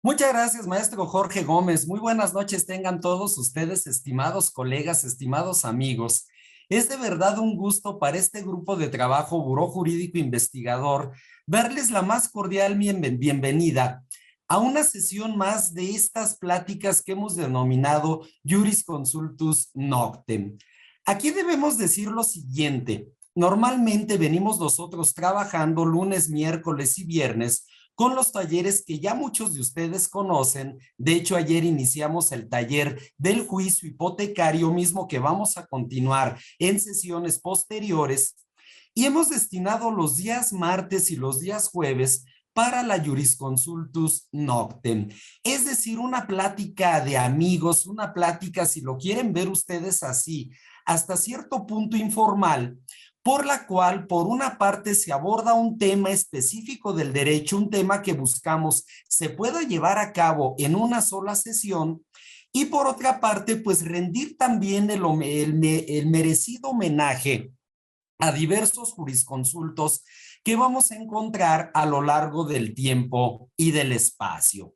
Muchas gracias, maestro Jorge Gómez. Muy buenas noches tengan todos ustedes, estimados colegas, estimados amigos. Es de verdad un gusto para este grupo de trabajo Buró Jurídico Investigador darles la más cordial bienvenida a una sesión más de estas pláticas que hemos denominado Juris Consultus Noctem. Aquí debemos decir lo siguiente. Normalmente venimos nosotros trabajando lunes, miércoles y viernes con los talleres que ya muchos de ustedes conocen. De hecho, ayer iniciamos el taller del juicio hipotecario mismo que vamos a continuar en sesiones posteriores y hemos destinado los días martes y los días jueves para la Jurisconsultus Noctem, es decir, una plática de amigos, una plática, si lo quieren ver ustedes así, hasta cierto punto informal, por la cual, por una parte, se aborda un tema específico del derecho, un tema que buscamos se pueda llevar a cabo en una sola sesión, y por otra parte, pues rendir también el merecido homenaje a diversos jurisconsultos que vamos a encontrar a lo largo del tiempo y del espacio.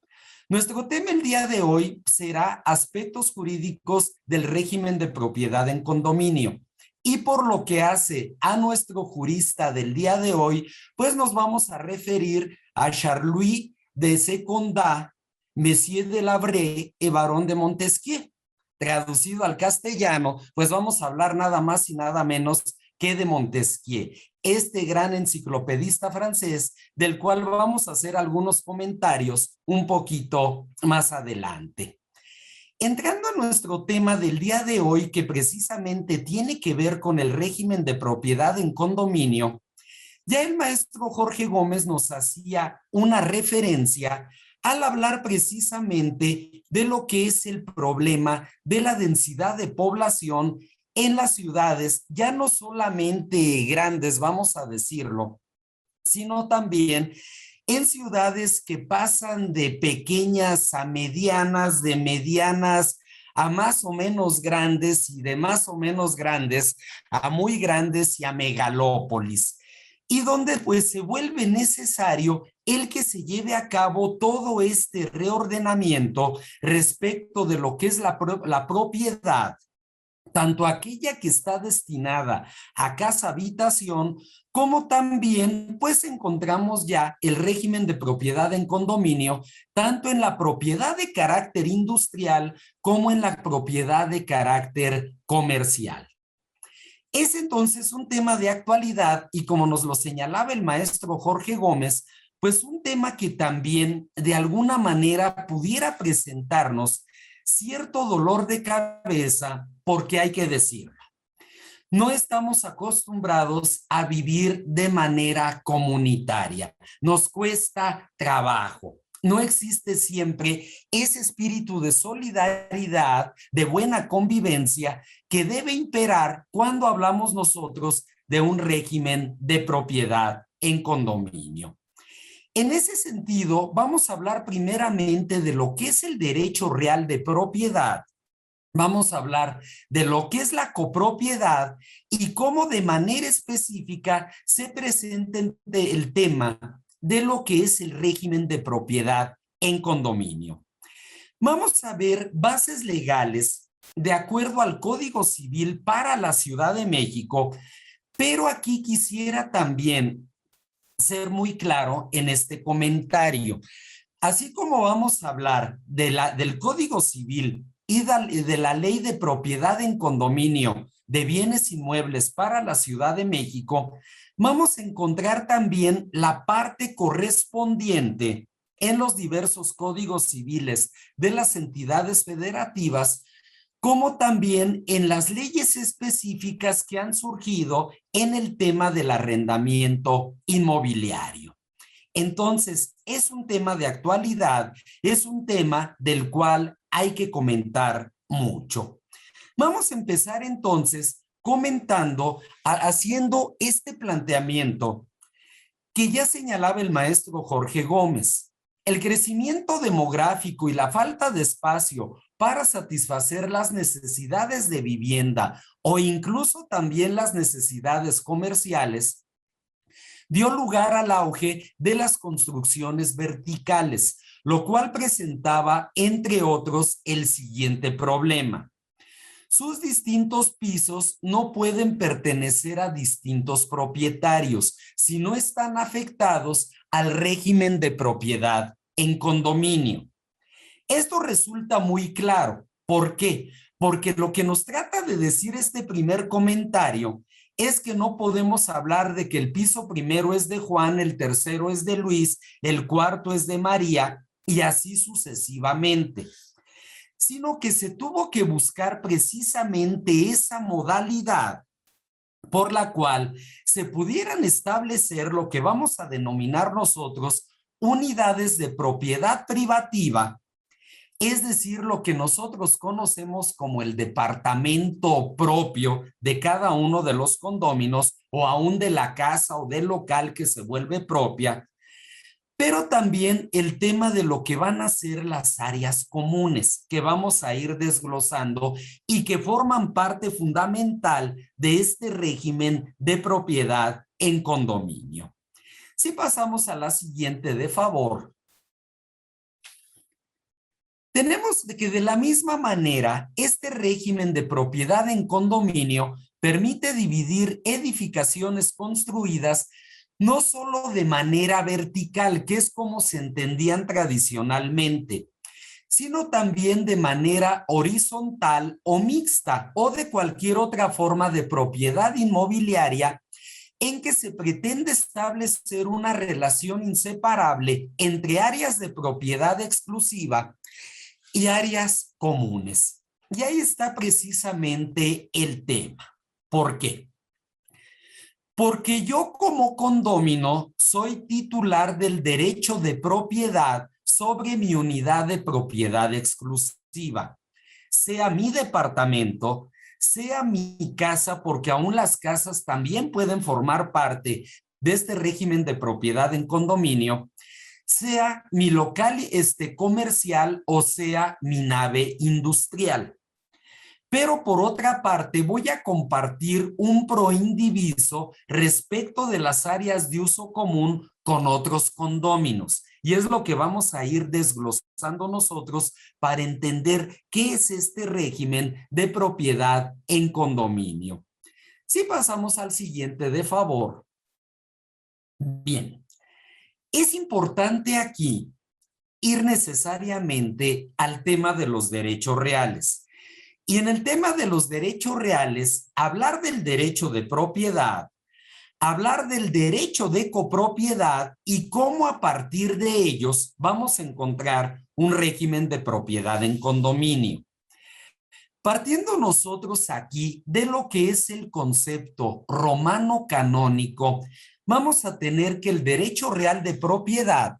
Nuestro tema el día de hoy será aspectos jurídicos del régimen de propiedad en condominio. Y por lo que hace a nuestro jurista del día de hoy, pues nos vamos a referir a Charles de Secondat, Messier de Labré y Barón de Montesquieu. Traducido al castellano, pues vamos a hablar nada más y nada menos que de Montesquieu, este gran enciclopedista francés, del cual vamos a hacer algunos comentarios un poquito más adelante. Entrando a nuestro tema del día de hoy, que precisamente tiene que ver con el régimen de propiedad en condominio, ya el maestro Jorge Gómez nos hacía una referencia al hablar precisamente de lo que es el problema de la densidad de población en las ciudades, ya no solamente grandes, vamos a decirlo, sino también en ciudades que pasan de pequeñas a medianas, de medianas a más o menos grandes y de más o menos grandes a muy grandes y a megalópolis. Y donde pues se vuelve necesario el que se lleve a cabo todo este reordenamiento respecto de lo que es la propiedad, tanto aquella que está destinada a casa habitación, como también pues encontramos ya el régimen de propiedad en condominio, tanto en la propiedad de carácter industrial como en la propiedad de carácter comercial. Es entonces un tema de actualidad y como nos lo señalaba el maestro Jorge Gómez, pues un tema que también de alguna manera pudiera presentarnos cierto dolor de cabeza, porque hay que decirlo, no estamos acostumbrados a vivir de manera comunitaria. Nos cuesta trabajo. No existe siempre ese espíritu de solidaridad, de buena convivencia que debe imperar cuando hablamos nosotros de un régimen de propiedad en condominio. En ese sentido, vamos a hablar primeramente de lo que es el derecho real de propiedad. Vamos a hablar de lo que es la copropiedad y cómo de manera específica se presenta el tema de lo que es el régimen de propiedad en condominio. Vamos a ver bases legales de acuerdo al Código Civil para la Ciudad de México, pero aquí quisiera también ser muy claro en este comentario. Así como vamos a hablar del Código Civil y de la Ley de Propiedad en Condominio de Bienes Inmuebles para la Ciudad de México, vamos a encontrar también la parte correspondiente en los diversos códigos civiles de las entidades federativas, como también en las leyes específicas que han surgido en el tema del arrendamiento inmobiliario. Entonces, es un tema de actualidad, es un tema del cual hay que comentar mucho. Vamos a empezar entonces comentando, haciendo este planteamiento que ya señalaba el maestro Jorge Gómez. El crecimiento demográfico y la falta de espacio para satisfacer las necesidades de vivienda o incluso también las necesidades comerciales dio lugar al auge de las construcciones verticales, lo cual presentaba, entre otros, el siguiente problema. Sus distintos pisos no pueden pertenecer a distintos propietarios si no están afectados al régimen de propiedad en condominio. Esto resulta muy claro. ¿Por qué? Porque lo que nos trata de decir este primer comentario es que no podemos hablar de que el piso primero es de Juan, el tercero es de Luis, el cuarto es de María y así sucesivamente, sino que se tuvo que buscar precisamente esa modalidad por la cual se pudieran establecer lo que vamos a denominar nosotros unidades de propiedad privativa, es decir, lo que nosotros conocemos como el departamento propio de cada uno de los condóminos o aún de la casa o del local que se vuelve propia, pero también el tema de lo que van a ser las áreas comunes que vamos a ir desglosando y que forman parte fundamental de este régimen de propiedad en condominio. Si pasamos a la siguiente, de favor. Tenemos que de la misma manera, este régimen de propiedad en condominio permite dividir edificaciones construidas no solo de manera vertical, que es como se entendían tradicionalmente, sino también de manera horizontal o mixta o de cualquier otra forma de propiedad inmobiliaria en que se pretende establecer una relación inseparable entre áreas de propiedad exclusiva y áreas comunes. Y ahí está precisamente el tema. ¿Por qué? Porque yo como condómino soy titular del derecho de propiedad sobre mi unidad de propiedad exclusiva, sea mi departamento, sea mi casa, porque aún las casas también pueden formar parte de este régimen de propiedad en condominio, sea mi local comercial o sea mi nave industrial. Pero por otra parte, voy a compartir un proindiviso respecto de las áreas de uso común con otros condóminos. Y es lo que vamos a ir desglosando nosotros para entender qué es este régimen de propiedad en condominio. Si pasamos al siguiente, de favor. Bien, es importante aquí ir necesariamente al tema de los derechos reales. Y en el tema de los derechos reales, hablar del derecho de propiedad, hablar del derecho de copropiedad y cómo a partir de ellos vamos a encontrar un régimen de propiedad en condominio. Partiendo nosotros aquí de lo que es el concepto romano canónico, vamos a tener que el derecho real de propiedad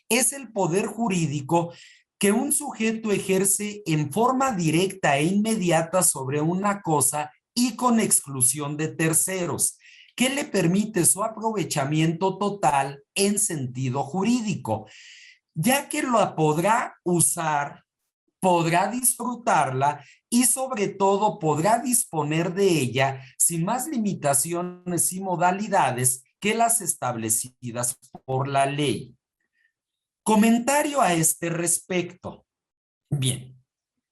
es el poder jurídico que un sujeto ejerce en forma directa e inmediata sobre una cosa y con exclusión de terceros, que le permite su aprovechamiento total en sentido jurídico, ya que lo podrá usar, podrá disfrutarla y sobre todo podrá disponer de ella sin más limitaciones y modalidades que las establecidas por la ley. Comentario a este respecto. Bien,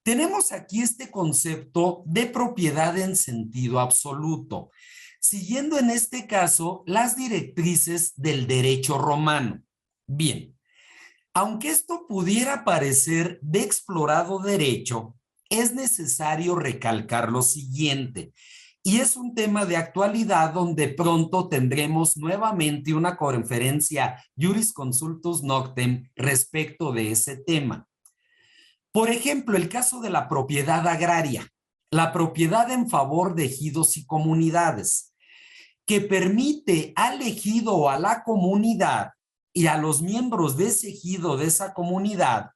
tenemos aquí este concepto de propiedad en sentido absoluto, siguiendo en este caso las directrices del derecho romano. Bien, aunque esto pudiera parecer de explorado derecho, es necesario recalcar lo siguiente. Y es un tema de actualidad donde pronto tendremos nuevamente una conferencia Jurisconsultus Noctem respecto de ese tema. Por ejemplo, el caso de la propiedad agraria, la propiedad en favor de ejidos y comunidades, que permite al ejido o a la comunidad y a los miembros de ese ejido, de esa comunidad,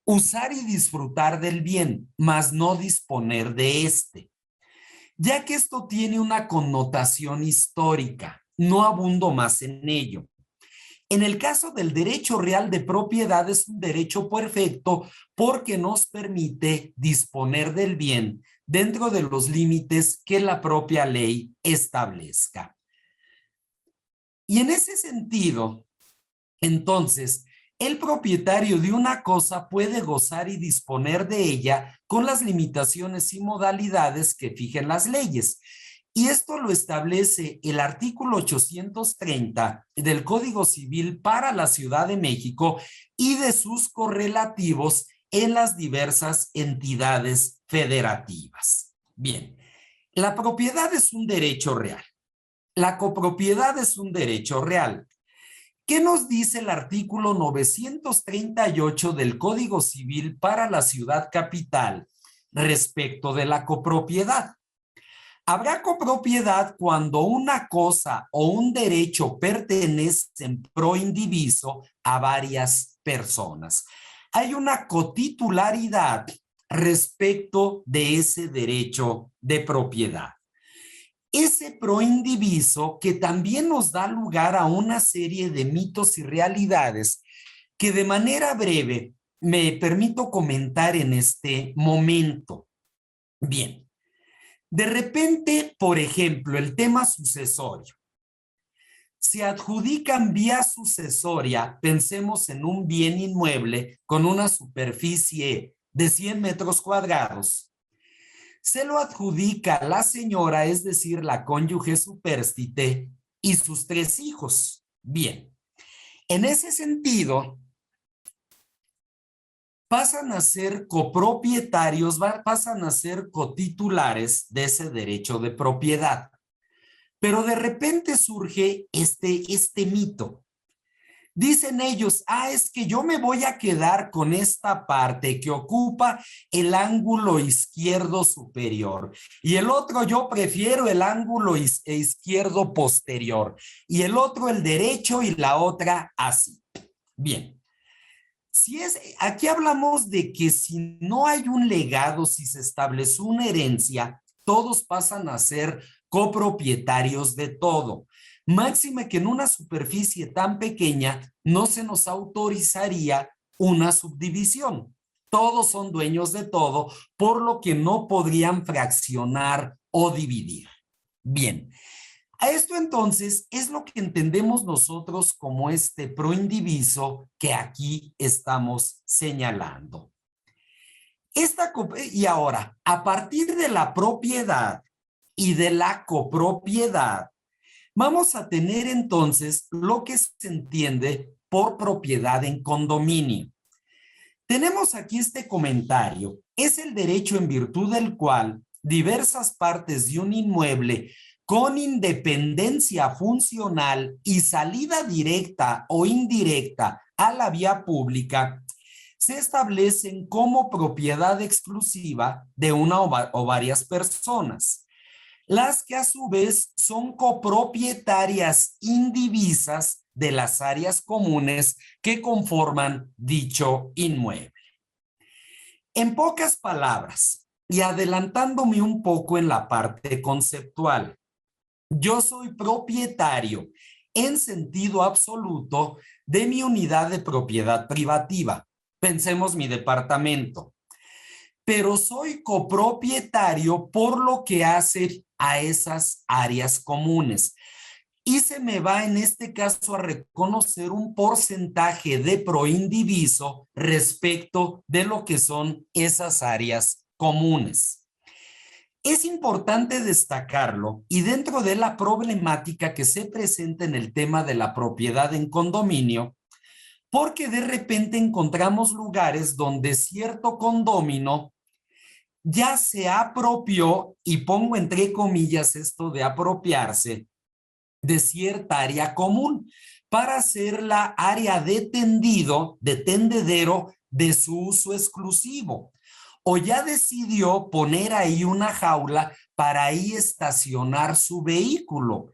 usar y disfrutar del bien, mas no disponer de este. Ya que esto tiene una connotación histórica, no abundo más en ello. En el caso del derecho real de propiedad es un derecho perfecto porque nos permite disponer del bien dentro de los límites que la propia ley establezca. Y en ese sentido, entonces, El propietario de una cosa puede gozar y disponer de ella con las limitaciones y modalidades que fijen las leyes. Y esto lo establece el artículo 830 del Código Civil para la Ciudad de México y de sus correlativos en las diversas entidades federativas. Bien, la propiedad es un derecho real. La copropiedad es un derecho real. ¿Qué nos dice el artículo 938 del Código Civil para la Ciudad Capital respecto de la copropiedad? Habrá copropiedad cuando una cosa o un derecho pertenecen pro indiviso a varias personas. Hay una cotitularidad respecto de ese derecho de propiedad. Ese proindiviso que también nos da lugar a una serie de mitos y realidades que de manera breve me permito comentar en este momento. Bien, de repente, por ejemplo, el tema sucesorio. Se adjudican vía sucesoria, pensemos en un bien inmueble con una superficie de 100 metros cuadrados. Se lo adjudica la señora, es decir, la cónyuge supérstite y sus 3 hijos. Bien, en ese sentido, pasan a ser copropietarios, pasan a ser cotitulares de ese derecho de propiedad. Pero de repente surge este mito. Dicen ellos, es que yo me voy a quedar con esta parte que ocupa el ángulo izquierdo superior y el otro yo prefiero el ángulo izquierdo posterior y el otro el derecho y la otra así. Bien, aquí hablamos de que si no hay un legado, si se establece una herencia, todos pasan a ser copropietarios de todo. Máxime que en una superficie tan pequeña no se nos autorizaría una subdivisión. Todos son dueños de todo, por lo que no podrían fraccionar o dividir. Bien, a esto entonces es lo que entendemos nosotros como este proindiviso que aquí estamos señalando. Y ahora, a partir de la propiedad y de la copropiedad, vamos a tener entonces lo que se entiende por propiedad en condominio. Tenemos aquí este comentario. Es el derecho en virtud del cual diversas partes de un inmueble con independencia funcional y salida directa o indirecta a la vía pública se establecen como propiedad exclusiva de una o varias personas, las que a su vez son copropietarias indivisas de las áreas comunes que conforman dicho inmueble. En pocas palabras, y adelantándome un poco en la parte conceptual, yo soy propietario en sentido absoluto de mi unidad de propiedad privativa. Pensemos mi departamento. Pero soy copropietario por lo que hace a esas áreas comunes. Y se me va en este caso a reconocer un porcentaje de proindiviso respecto de lo que son esas áreas comunes. Es importante destacarlo y dentro de la problemática que se presenta en el tema de la propiedad en condominio, porque de repente encontramos lugares donde cierto condomino ya se apropió, y pongo entre comillas esto de apropiarse, de cierta área común para hacer la área de tendido, de tendedero de su uso exclusivo. O ya decidió poner ahí una jaula para ahí estacionar su vehículo.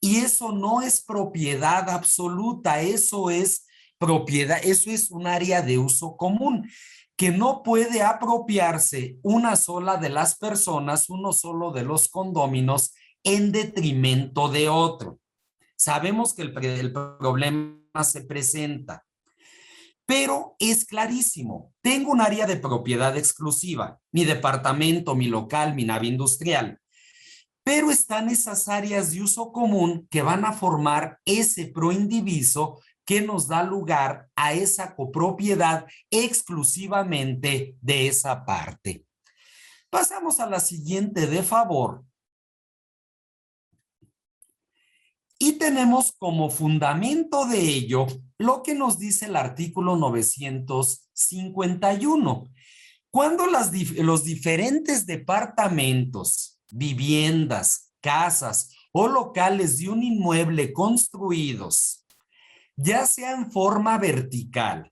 Y eso no es propiedad absoluta, eso es propiedad, eso es un área de uso común que no puede apropiarse una sola de las personas, uno solo de los condóminos en detrimento de otro. Sabemos que el problema se presenta, pero es clarísimo. Tengo un área de propiedad exclusiva, mi departamento, mi local, mi nave industrial, pero están esas áreas de uso común que van a formar ese proindiviso que nos da lugar a esa copropiedad exclusivamente de esa parte. Pasamos a la siguiente de favor. Y tenemos como fundamento de ello lo que nos dice el artículo 951. Cuando los diferentes departamentos, viviendas, casas o locales de un inmueble construidos, ya sea en forma vertical,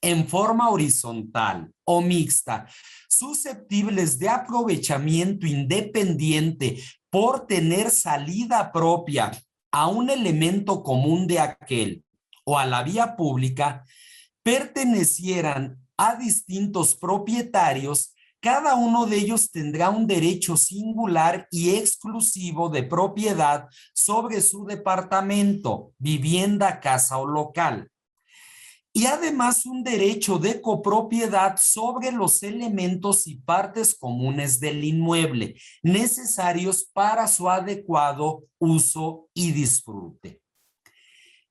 en forma horizontal o mixta, susceptibles de aprovechamiento independiente por tener salida propia a un elemento común de aquel o a la vía pública, pertenecieran a distintos propietarios, cada uno de ellos tendrá un derecho singular y exclusivo de propiedad sobre su departamento, vivienda, casa o local. Y además un derecho de copropiedad sobre los elementos y partes comunes del inmueble, necesarios para su adecuado uso y disfrute.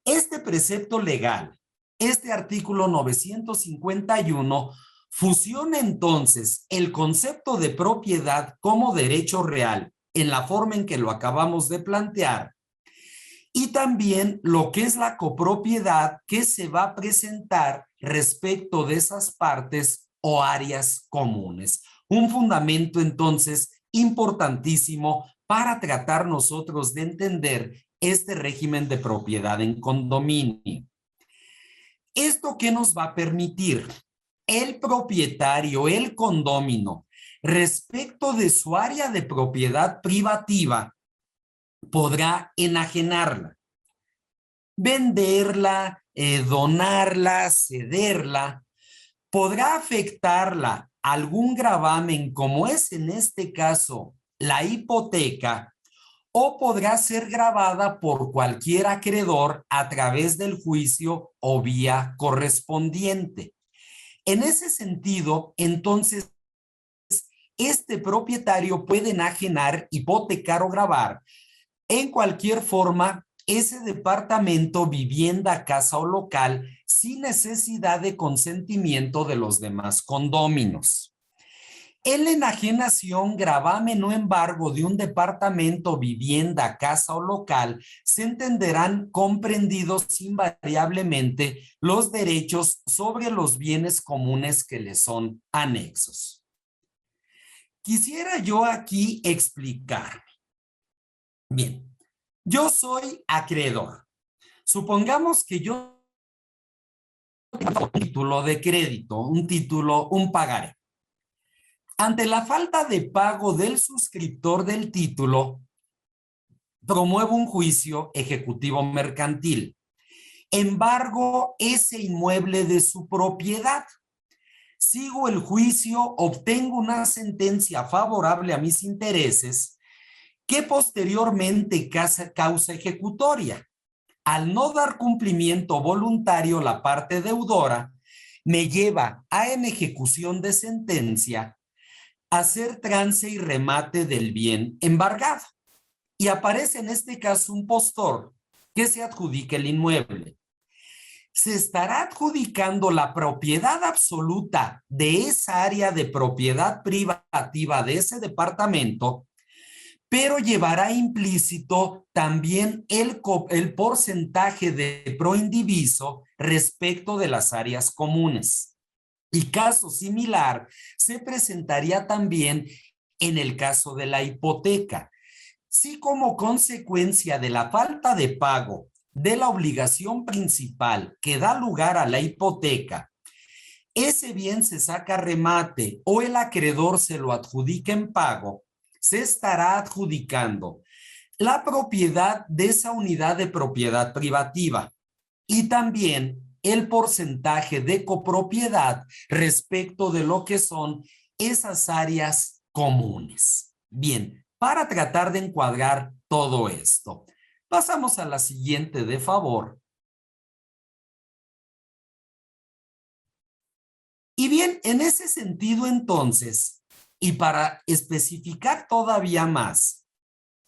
Este precepto legal, este artículo 951, fusiona entonces el concepto de propiedad como derecho real en la forma en que lo acabamos de plantear, y también lo que es la copropiedad que se va a presentar respecto de esas partes o áreas comunes. Un fundamento entonces importantísimo para tratar nosotros de entender este régimen de propiedad en condominio. ¿Esto qué nos va a permitir? El propietario, el condómino, respecto de su área de propiedad privativa, podrá enajenarla, venderla, donarla, cederla, podrá afectarla a algún gravamen, como es en este caso la hipoteca, o podrá ser gravada por cualquier acreedor a través del juicio o vía correspondiente. En ese sentido, entonces, este propietario puede enajenar, hipotecar o gravar en cualquier forma ese departamento, vivienda, casa o local sin necesidad de consentimiento de los demás condóminos. En la enajenación, gravamen o embargo de un departamento, vivienda, casa o local, se entenderán comprendidos invariablemente los derechos sobre los bienes comunes que les son anexos. Quisiera yo aquí explicar. Bien, yo soy acreedor. Supongamos que yo tengo un título de crédito, un pagaré. Ante la falta de pago del suscriptor del título, promuevo un juicio ejecutivo mercantil. Embargo ese inmueble de su propiedad. Sigo el juicio, obtengo una sentencia favorable a mis intereses que posteriormente causa ejecutoria. Al no dar cumplimiento voluntario la parte deudora, me lleva en ejecución de sentencia hacer trance y remate del bien embargado. Y aparece en este caso un postor que se adjudica el inmueble. Se estará adjudicando la propiedad absoluta de esa área de propiedad privativa de ese departamento, pero llevará implícito también el porcentaje de proindiviso respecto de las áreas comunes. Y caso similar se presentaría también en el caso de la hipoteca. Si como consecuencia de la falta de pago de la obligación principal que da lugar a la hipoteca, ese bien se saca a remate o el acreedor se lo adjudica en pago, se estará adjudicando la propiedad de esa unidad de propiedad privativa y también el porcentaje de copropiedad respecto de lo que son esas áreas comunes. Bien, para tratar de encuadrar todo esto, pasamos a la siguiente de favor. Y bien, en ese sentido entonces, y para especificar todavía más,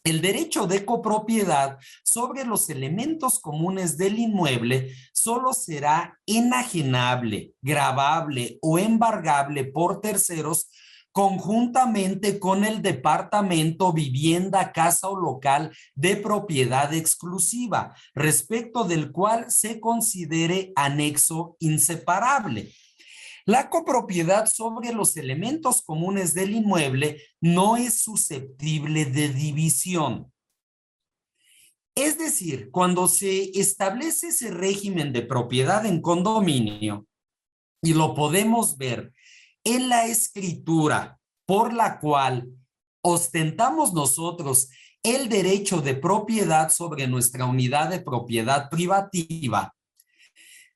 El derecho de copropiedad sobre los elementos comunes del inmueble solo será enajenable, gravable o embargable por terceros conjuntamente con el departamento, vivienda, casa o local de propiedad exclusiva, respecto del cual se considere anexo inseparable. La copropiedad sobre los elementos comunes del inmueble no es susceptible de división. Es decir, cuando se establece ese régimen de propiedad en condominio, y lo podemos ver en la escritura por la cual ostentamos nosotros el derecho de propiedad sobre nuestra unidad de propiedad privativa,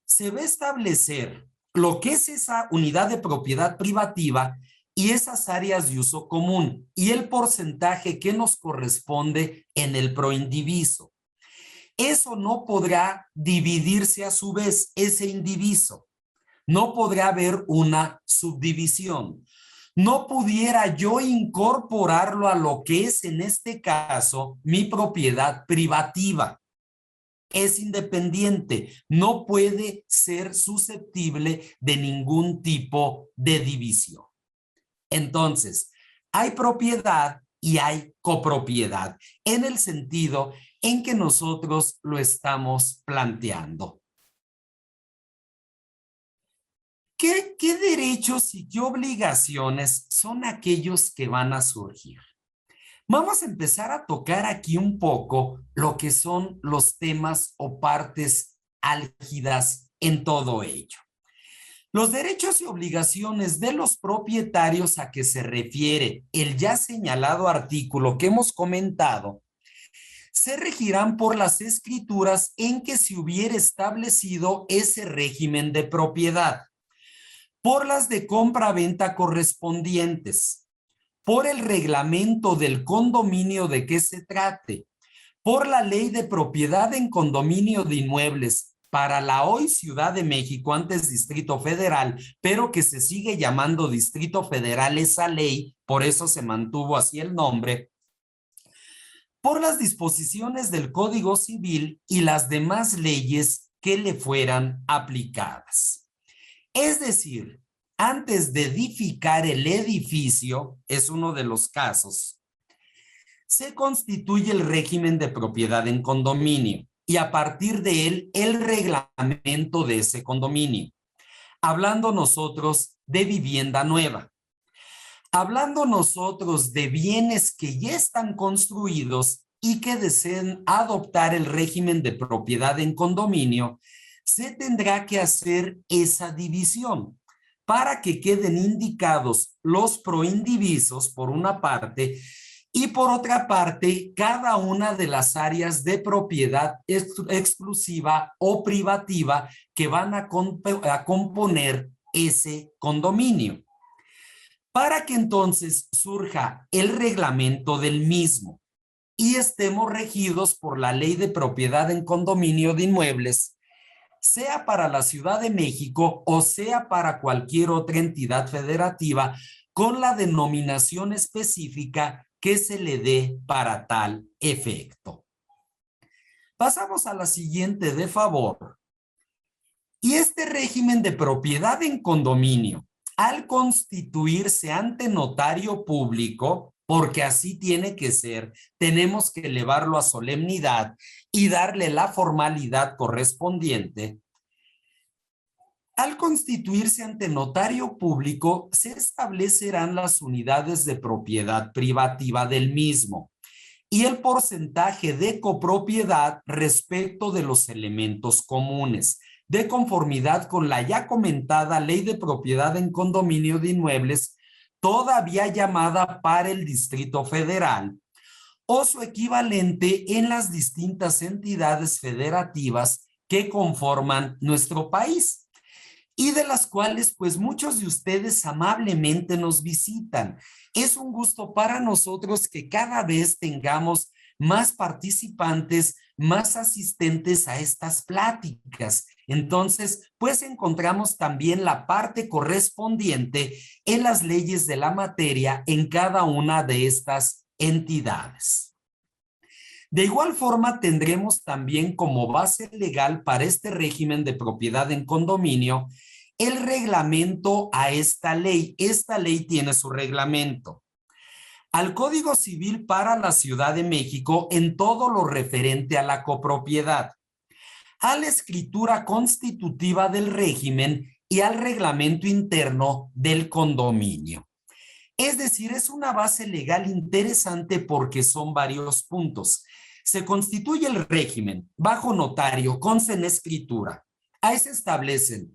se va a establecer lo que es esa unidad de propiedad privativa y esas áreas de uso común y el porcentaje que nos corresponde en el proindiviso. Eso no podrá dividirse a su vez, ese indiviso. No podrá haber una subdivisión. No pudiera yo incorporarlo a lo que es en este caso mi propiedad privativa. Es independiente, no puede ser susceptible de ningún tipo de división. Entonces, hay propiedad y hay copropiedad, en el sentido en que nosotros lo estamos planteando. ¿Qué derechos y qué obligaciones son aquellos que van a surgir? Vamos a empezar a tocar aquí un poco lo que son los temas o partes álgidas en todo ello. Los derechos y obligaciones de los propietarios a que se refiere el ya señalado artículo que hemos comentado se regirán por las escrituras en que se hubiera establecido ese régimen de propiedad, por las de compra-venta correspondientes, por el reglamento del condominio de que se trate, por la ley de propiedad en condominio de inmuebles para la hoy Ciudad de México, antes Distrito Federal, pero que se sigue llamando Distrito Federal esa ley, por eso se mantuvo así el nombre, por las disposiciones del Código Civil y las demás leyes que le fueran aplicadas. Es decir, antes de edificar el edificio, es uno de los casos, se constituye el régimen de propiedad en condominio y a partir de él el reglamento de ese condominio. Hablando nosotros de vivienda nueva, hablando nosotros de bienes que ya están construidos y que deseen adoptar el régimen de propiedad en condominio, se tendrá que hacer esa división para que queden indicados los proindivisos por una parte y por otra parte cada una de las áreas de propiedad exclusiva o privativa que van a componer ese condominio, para que entonces surja el reglamento del mismo y estemos regidos por la ley de propiedad en condominio de inmuebles, sea para la Ciudad de México o sea para cualquier otra entidad federativa, con la denominación específica que se le dé para tal efecto. Pasamos a la siguiente, de favor. Y este régimen de propiedad en condominio, al constituirse ante notario público, porque así tiene que ser, tenemos que elevarlo a solemnidad y darle la formalidad correspondiente. Al constituirse ante notario público, se establecerán las unidades de propiedad privativa del mismo y el porcentaje de copropiedad respecto de los elementos comunes, de conformidad con la ya comentada Ley de Propiedad en Condominio de Inmuebles, todavía llamada para el Distrito Federal, o su equivalente en las distintas entidades federativas que conforman nuestro país, y de las cuales pues muchos de ustedes amablemente nos visitan. Es un gusto para nosotros que cada vez tengamos más participantes, más asistentes a estas pláticas. Entonces, pues encontramos también la parte correspondiente en las leyes de la materia en cada una de estas entidades. De igual forma, tendremos también como base legal para este régimen de propiedad en condominio el reglamento a esta ley. Esta ley tiene su reglamento. Al Código Civil para la Ciudad de México en todo lo referente a la copropiedad, a la escritura constitutiva del régimen y al reglamento interno del condominio. Es decir, es una base legal interesante porque son varios puntos. Se constituye el régimen bajo notario, consta en escritura. Ahí se establecen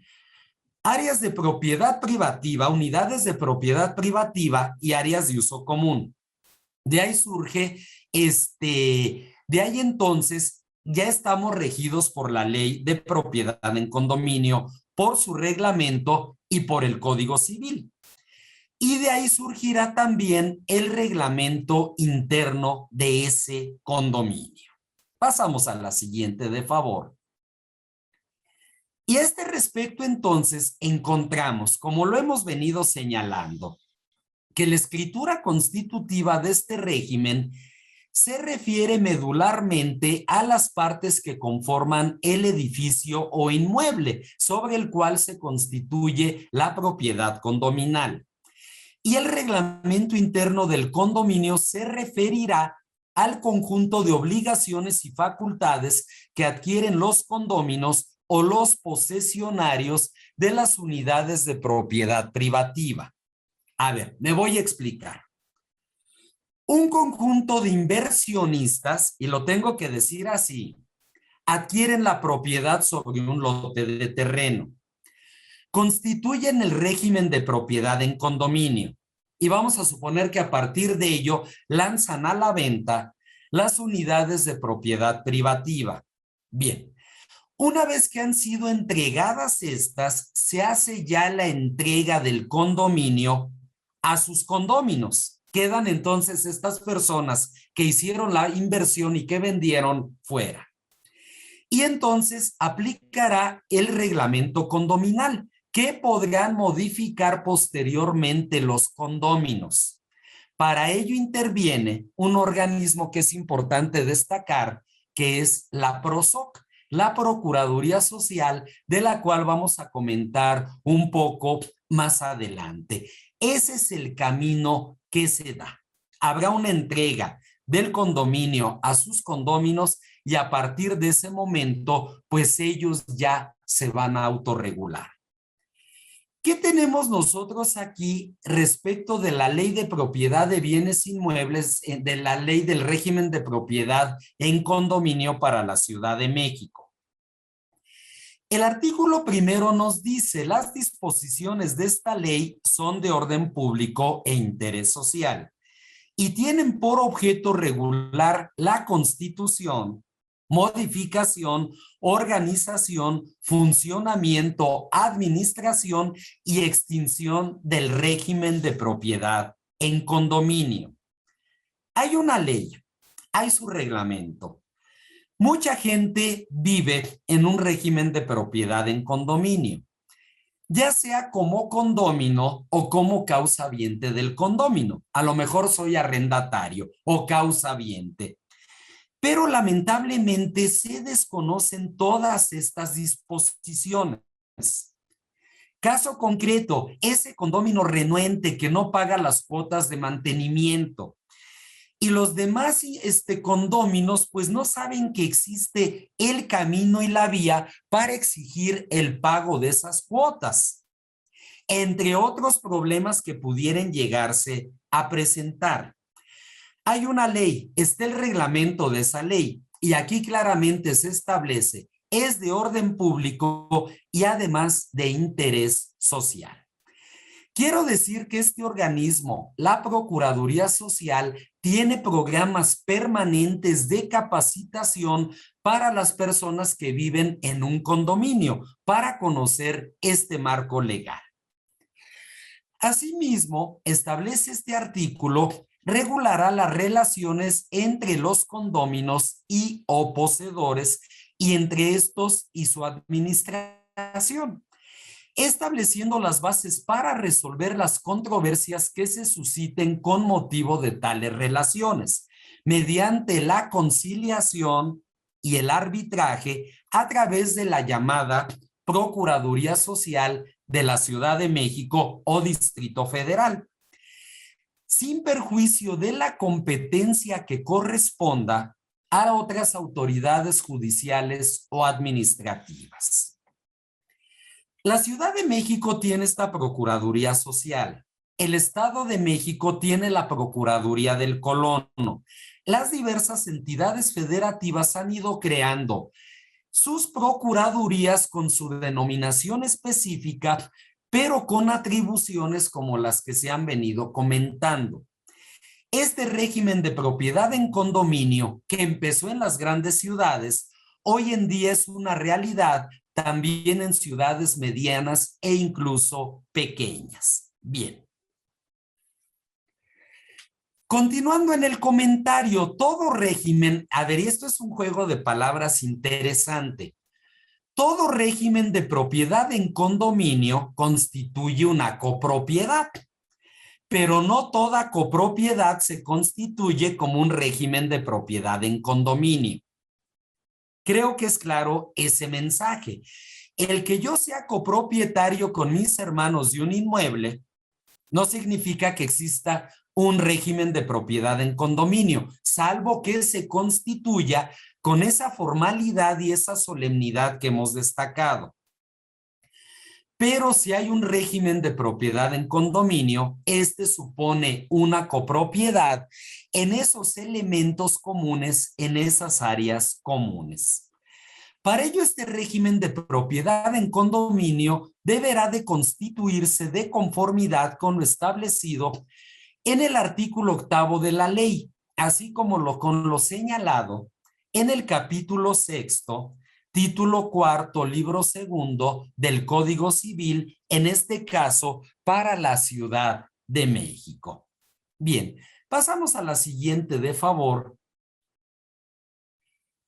áreas de propiedad privativa, unidades de propiedad privativa y áreas de uso común. De ahí surge, de ahí entonces ya estamos regidos por la ley de propiedad en condominio, por su reglamento y por el Código Civil. Y de ahí surgirá también el reglamento interno de ese condominio. Pasamos a la siguiente, de favor. Y a este respecto, entonces, encontramos, como lo hemos venido señalando, que la escritura constitutiva de este régimen se refiere medularmente a las partes que conforman el edificio o inmueble sobre el cual se constituye la propiedad condominal. Y el reglamento interno del condominio se referirá al conjunto de obligaciones y facultades que adquieren los condóminos o los posesionarios de las unidades de propiedad privativa. A ver, me voy a explicar. Un conjunto de inversionistas, y lo tengo que decir así, adquieren la propiedad sobre un lote de terreno. Constituyen el régimen de propiedad en condominio y vamos a suponer que a partir de ello lanzan a la venta las unidades de propiedad privativa. Bien, una vez que han sido entregadas estas, se hace ya la entrega del condominio a sus condóminos. Quedan entonces estas personas que hicieron la inversión y que vendieron fuera. Y entonces aplicará el reglamento condominal, que podrán modificar posteriormente los condóminos. Para ello interviene un organismo que es importante destacar, que es la PROSOC, la Procuraduría Social, de la cual vamos a comentar un poco más adelante. Ese es el camino que se da. Habrá una entrega del condominio a sus condóminos y a partir de ese momento, pues ellos ya se van a autorregular. ¿Qué tenemos nosotros aquí respecto de la ley de propiedad de bienes inmuebles, de la ley del régimen de propiedad en condominio para la Ciudad de México? El artículo primero nos dice, las disposiciones de esta ley son de orden público e interés social y tienen por objeto regular la constitución, modificación, organización, funcionamiento, administración y extinción del régimen de propiedad en condominio. Hay una ley, hay su reglamento. Mucha gente vive en un régimen de propiedad en condominio, ya sea como condómino o como causaviente del condomino. A lo mejor soy arrendatario o causaviente. Pero lamentablemente se desconocen todas estas disposiciones. Caso concreto, ese condomino renuente que no paga las cuotas de mantenimiento y los demás condóminos pues no saben que existe el camino y la vía para exigir el pago de esas cuotas, entre otros problemas que pudieran llegarse a presentar. Hay una ley, está el reglamento de esa ley y aquí claramente se establece, es de orden público y además de interés social. Quiero decir que este organismo, la Procuraduría Social, tiene programas permanentes de capacitación para las personas que viven en un condominio para conocer este marco legal. Asimismo, establece este artículo regulará las relaciones entre los condóminos y o poseedores y entre estos y su administración, estableciendo las bases para resolver las controversias que se susciten con motivo de tales relaciones. mediante la conciliación y el arbitraje a través de la llamada Procuraduría Social de la Ciudad de México o Distrito Federal, sin perjuicio de la competencia que corresponda a otras autoridades judiciales o administrativas. La Ciudad de México tiene esta Procuraduría Social. El Estado de México tiene la Procuraduría del Colono. Las diversas entidades federativas han ido creando sus procuradurías con su denominación específica, pero con atribuciones como las que se han venido comentando. Este régimen de propiedad en condominio, que empezó en las grandes ciudades, hoy en día es una realidad también en ciudades medianas e incluso pequeñas. Bien. Continuando en el comentario, todo régimen, a ver, esto es un juego de palabras interesante. Todo régimen de propiedad en condominio constituye una copropiedad, pero no toda copropiedad se constituye como un régimen de propiedad en condominio. Creo que es claro ese mensaje. El que yo sea copropietario con mis hermanos de un inmueble no significa que exista un régimen de propiedad en condominio, salvo que se constituya con esa formalidad y esa solemnidad que hemos destacado. Pero si hay un régimen de propiedad en condominio, este supone una copropiedad en esos elementos comunes, en esas áreas comunes. Para ello, este régimen de propiedad en condominio deberá de constituirse de conformidad con lo establecido en el artículo 8º de la ley, así como con lo señalado en el capítulo 6º, título 4º, libro 2º del Código Civil, en este caso para la Ciudad de México. Bien, pasamos a la siguiente, de favor.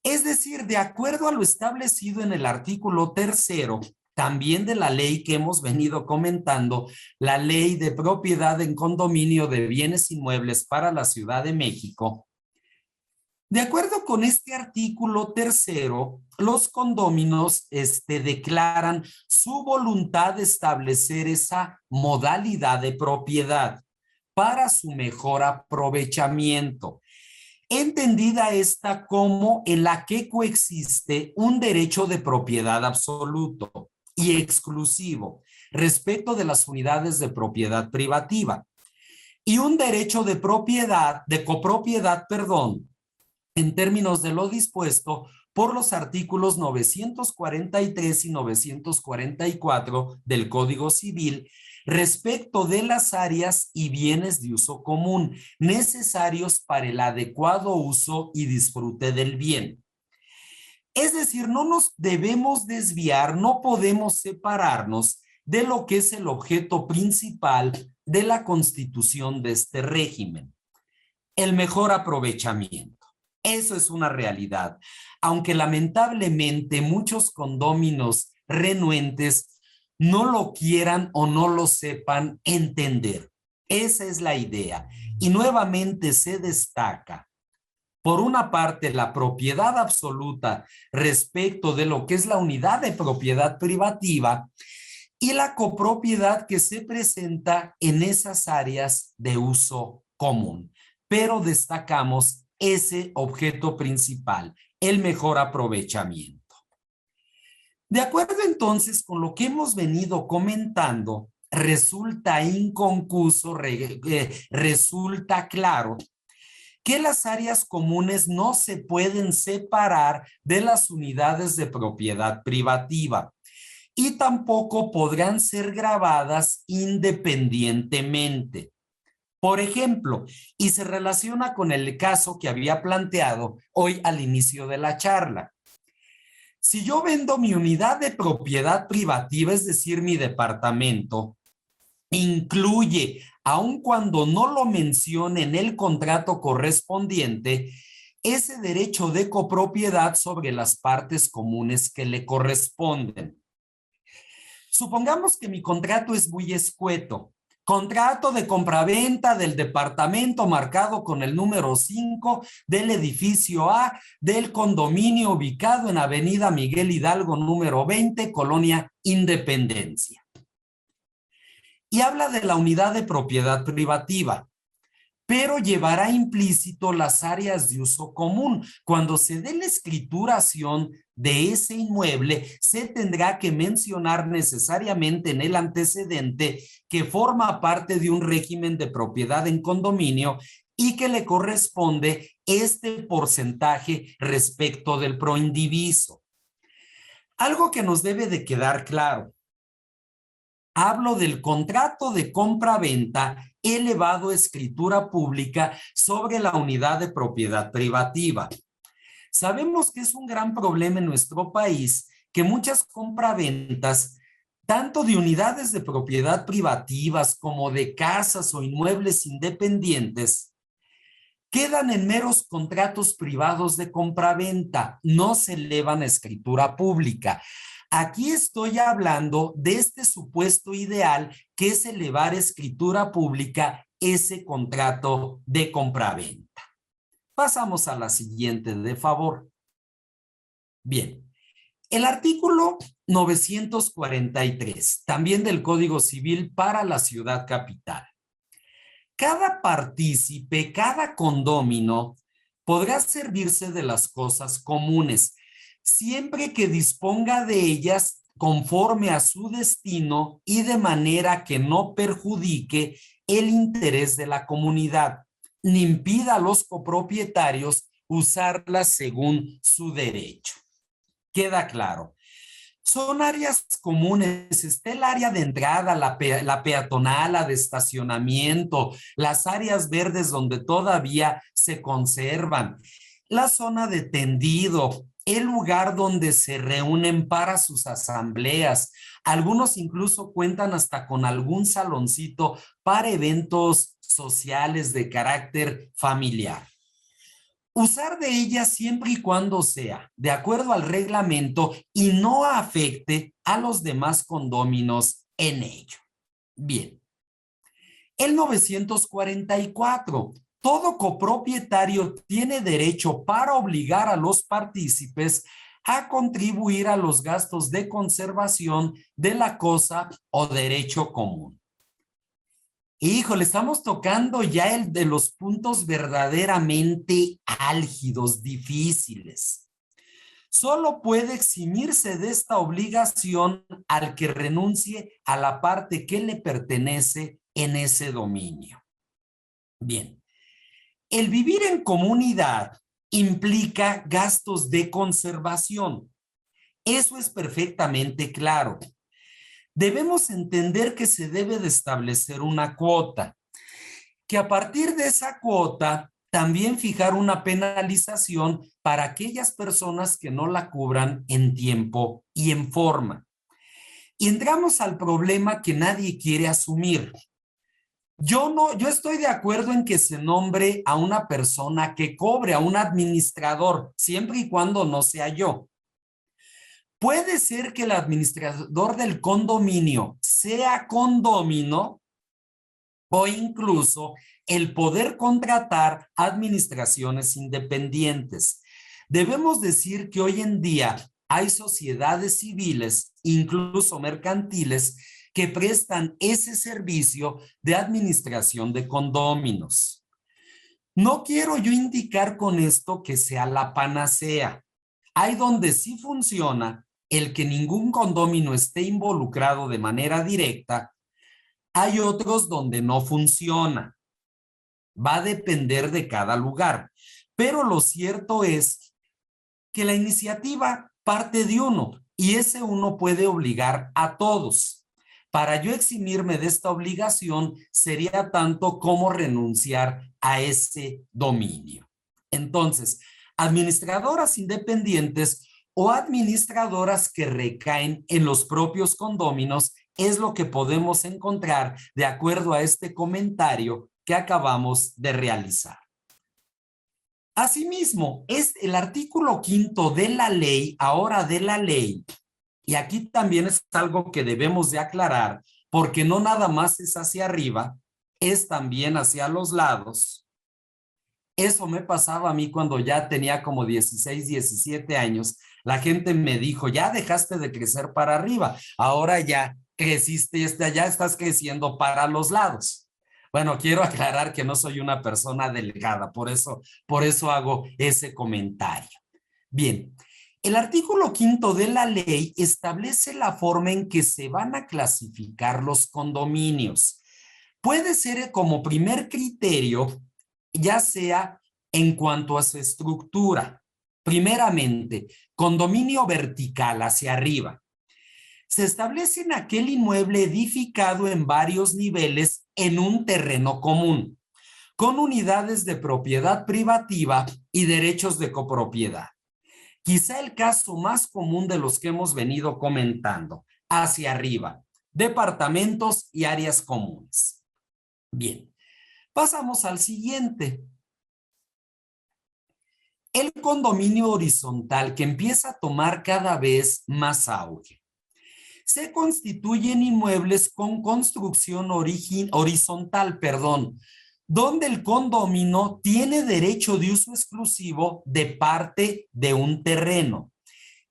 Es decir, de acuerdo a lo establecido en el artículo 3º, también de la ley que hemos venido comentando, la Ley de Propiedad en Condominio de Bienes Inmuebles para la Ciudad de México. De acuerdo con este artículo 3º, los condóminos declaran su voluntad de establecer esa modalidad de propiedad para su mejor aprovechamiento, entendida esta como en la que coexiste un derecho de propiedad absoluto y exclusivo respecto de las unidades de propiedad privativa y un derecho de propiedad, de copropiedad, perdón, en términos de lo dispuesto por los artículos 943 y 944 del Código Civil respecto de las áreas y bienes de uso común necesarios para el adecuado uso y disfrute del bien. Es decir, no nos debemos desviar, no podemos separarnos de lo que es el objeto principal de la constitución de este régimen, el mejor aprovechamiento. Eso es una realidad, aunque lamentablemente muchos condóminos renuentes no lo quieran o no lo sepan entender. Esa es la idea. Y nuevamente se destaca, por una parte, la propiedad absoluta respecto de lo que es la unidad de propiedad privativa y la copropiedad que se presenta en esas áreas de uso común. Pero destacamos ese objeto principal, el mejor aprovechamiento. De acuerdo entonces con lo que hemos venido comentando, resulta inconcuso, resulta claro que las áreas comunes no se pueden separar de las unidades de propiedad privativa y tampoco podrán ser gravadas independientemente. Por ejemplo, y se relaciona con el caso que había planteado hoy al inicio de la charla. Si yo vendo mi unidad de propiedad privativa, es decir, mi departamento, incluye, aun cuando no lo mencione en el contrato correspondiente, ese derecho de copropiedad sobre las partes comunes que le corresponden. Supongamos que mi contrato es muy escueto. Contrato de compraventa del departamento marcado con el número 5 del edificio A del condominio ubicado en Avenida Miguel Hidalgo número 20, Colonia Independencia. Y habla de la unidad de propiedad privativa, pero llevará implícito las áreas de uso común. Cuando se dé la escrituración de ese inmueble, se tendrá que mencionar necesariamente en el antecedente que forma parte de un régimen de propiedad en condominio y que le corresponde este porcentaje respecto del proindiviso. Algo que nos debe de quedar claro. Hablo del contrato de compra-venta elevado a escritura pública sobre la unidad de propiedad privativa. Sabemos que es un gran problema en nuestro país que muchas compraventas, tanto de unidades de propiedad privativas como de casas o inmuebles independientes, quedan en meros contratos privados de compraventa, no se elevan a escritura pública. Aquí estoy hablando de este supuesto ideal que es elevar a escritura pública ese contrato de compraventa. Pasamos a la siguiente, de favor. Bien, el artículo 943, también del Código Civil para la ciudad capital. Cada partícipe, cada condómino podrá servirse de las cosas comunes, siempre que disponga de ellas conforme a su destino y de manera que no perjudique el interés de la comunidad, ni impida a los copropietarios usarlas según su derecho. Queda claro. Son áreas comunes, está el área de entrada, la peatonal, la de estacionamiento, las áreas verdes donde todavía se conservan, la zona de tendido, el lugar donde se reúnen para sus asambleas. Algunos incluso cuentan hasta con algún saloncito para eventos sociales de carácter familiar. Usar de ella siempre y cuando sea de acuerdo al reglamento y no afecte a los demás condóminos en ello. Bien. El 944. Todo copropietario tiene derecho para obligar a los partícipes a contribuir a los gastos de conservación de la cosa o derecho común. Híjole, estamos tocando ya el de los puntos verdaderamente álgidos, difíciles. Solo puede eximirse de esta obligación al que renuncie a la parte que le pertenece en ese dominio. Bien, el vivir en comunidad implica gastos de conservación. Eso es perfectamente claro. Debemos entender que se debe de establecer una cuota, que a partir de esa cuota también fijar una penalización para aquellas personas que no la cubran en tiempo y en forma. Y entramos al problema que nadie quiere asumir. Yo estoy de acuerdo en que se nombre a una persona que cobre, a un administrador, siempre y cuando no sea yo. Puede ser que el administrador del condominio sea condómino o incluso el poder contratar administraciones independientes. Debemos decir que hoy en día hay sociedades civiles, incluso mercantiles, que prestan ese servicio de administración de condóminos. No quiero yo indicar con esto que sea la panacea. Hay donde sí funciona el que ningún condomino esté involucrado de manera directa. Hay otros donde no funciona. Va a depender de cada lugar. Pero lo cierto es que la iniciativa parte de uno y ese uno puede obligar a todos. Para yo eximirme de esta obligación sería tanto como renunciar a ese dominio. Entonces, administradoras independientes o administradoras que recaen en los propios condóminos es lo que podemos encontrar de acuerdo a este comentario que acabamos de realizar. Asimismo, es el artículo 5 de la ley, ahora de la ley, y aquí también es algo que debemos de aclarar, porque no nada más es hacia arriba, es también hacia los lados. Eso me pasaba a mí cuando ya tenía como 16, 17 años. La gente me dijo, ya dejaste de crecer para arriba, ahora ya creciste, ya estás creciendo para los lados. Bueno, quiero aclarar que no soy una persona delgada, por eso hago ese comentario. Bien, el artículo 5º de la ley establece la forma en que se van a clasificar los condominios. Puede ser como primer criterio, ya sea en cuanto a su estructura. Primeramente, condominio vertical hacia arriba. Se establece en aquel inmueble edificado en varios niveles en un terreno común, con unidades de propiedad privativa y derechos de copropiedad. Quizá el caso más común de los que hemos venido comentando, hacia arriba, departamentos y áreas comunes. Bien, pasamos al siguiente. El condominio horizontal, que empieza a tomar cada vez más auge. Se constituyen inmuebles con construcción horizontal, donde el condominio tiene derecho de uso exclusivo de parte de un terreno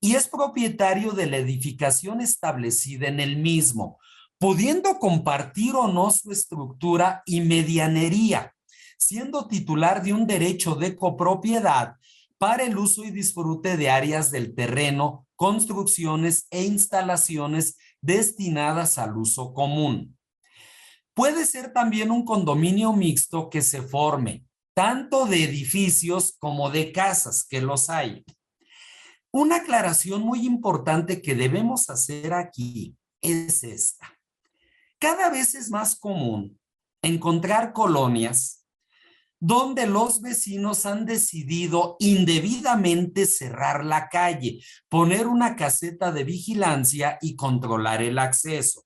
y es propietario de la edificación establecida en el mismo, pudiendo compartir o no su estructura y medianería, siendo titular de un derecho de copropiedad para el uso y disfrute de áreas del terreno, construcciones e instalaciones destinadas al uso común. Puede ser también un condominio mixto que se forme tanto de edificios como de casas, que los hay. Una aclaración muy importante que debemos hacer aquí es esta. Cada vez es más común encontrar colonias donde los vecinos han decidido indebidamente cerrar la calle, poner una caseta de vigilancia y controlar el acceso.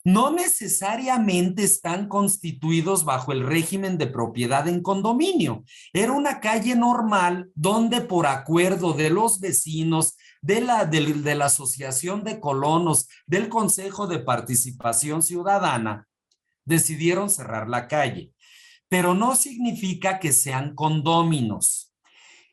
No necesariamente están constituidos bajo el régimen de propiedad en condominio. Era una calle normal donde por acuerdo de los vecinos, de la Asociación de Colonos, del Consejo de Participación Ciudadana, decidieron cerrar la calle. Pero no significa que sean condóminos.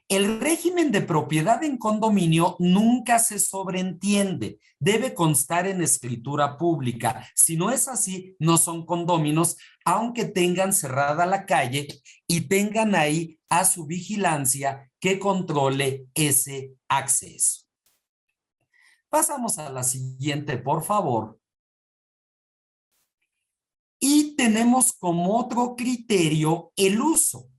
El régimen de propiedad en condominio nunca se sobreentiende, debe constar en escritura pública. Si no es así, no son condóminos, aunque tengan cerrada la calle y tengan ahí a su vigilancia que controle ese acceso. Pasamos a la siguiente, por favor. Y tenemos como otro criterio el uso.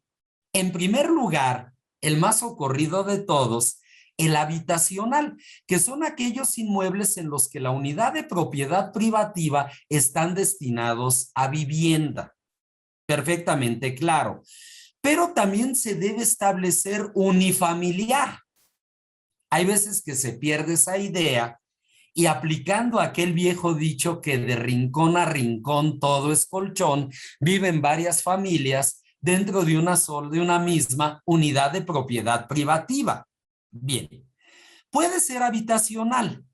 En primer lugar, el más ocurrido de todos, el habitacional, que son aquellos inmuebles en los que la unidad de propiedad privativa están destinados a vivienda. Perfectamente claro. Pero también se debe establecer unifamiliar. Hay veces que se pierde esa idea y aplicando aquel viejo dicho que de rincón a rincón todo es colchón, viven varias familias dentro de una misma unidad de propiedad privativa. Bien, puede ser habitacional,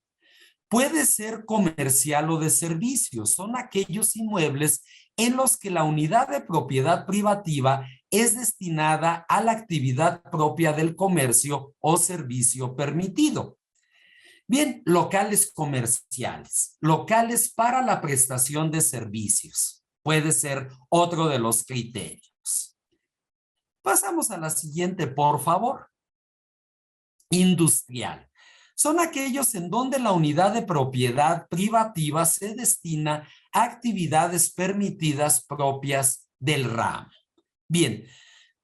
puede ser comercial o de servicios. Son aquellos inmuebles en los que la unidad de propiedad privativa es destinada a la actividad propia del comercio o servicio permitido. Bien, locales comerciales, locales para la prestación de servicios. Puede ser otro de los criterios. Pasamos a la siguiente, por favor. Industrial. Son aquellos en donde la unidad de propiedad privativa se destina a actividades permitidas propias del ramo. Bien,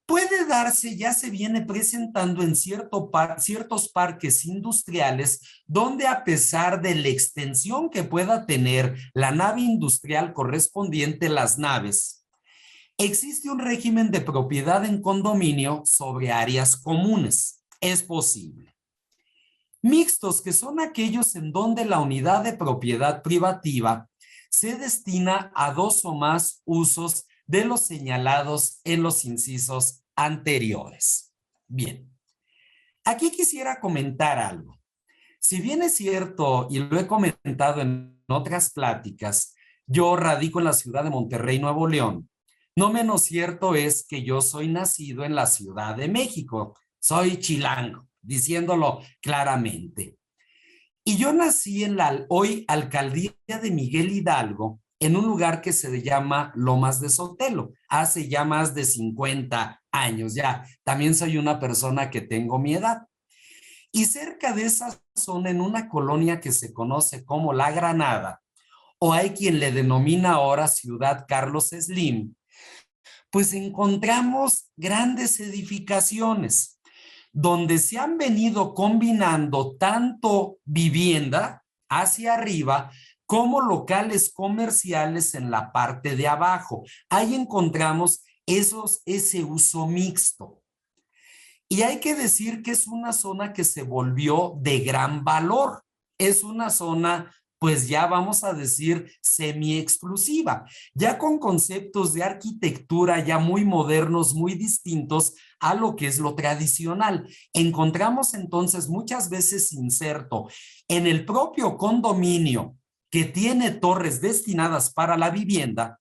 puede darse, ya se viene presentando en ciertos parques industriales donde a pesar de la extensión que pueda tener la nave industrial correspondiente, las naves, existe un régimen de propiedad en condominio sobre áreas comunes. Es posible. Mixtos, que son aquellos en donde la unidad de propiedad privativa se destina a dos o más usos de los señalados en los incisos anteriores. Bien, aquí quisiera comentar algo. Si bien es cierto, y lo he comentado en otras pláticas, yo radico en la ciudad de Monterrey, Nuevo León. No menos cierto es que yo soy nacido en la Ciudad de México. Soy chilango, diciéndolo claramente. Y yo nací en la hoy alcaldía de Miguel Hidalgo, en un lugar que se llama Lomas de Sotelo, hace ya más de 50 años ya. También soy una persona que tengo mi edad. Y cerca de esa zona, en una colonia que se conoce como La Granada, o hay quien le denomina ahora Ciudad Carlos Slim, pues encontramos grandes edificaciones donde se han venido combinando tanto vivienda hacia arriba como locales comerciales en la parte de abajo. Ahí encontramos ese uso mixto. Y hay que decir que es una zona que se volvió de gran valor. Es una zona, pues ya vamos a decir, semi-exclusiva, ya con conceptos de arquitectura ya muy modernos, muy distintos a lo que es lo tradicional. Encontramos entonces muchas veces inserto en el propio condominio que tiene torres destinadas para la vivienda,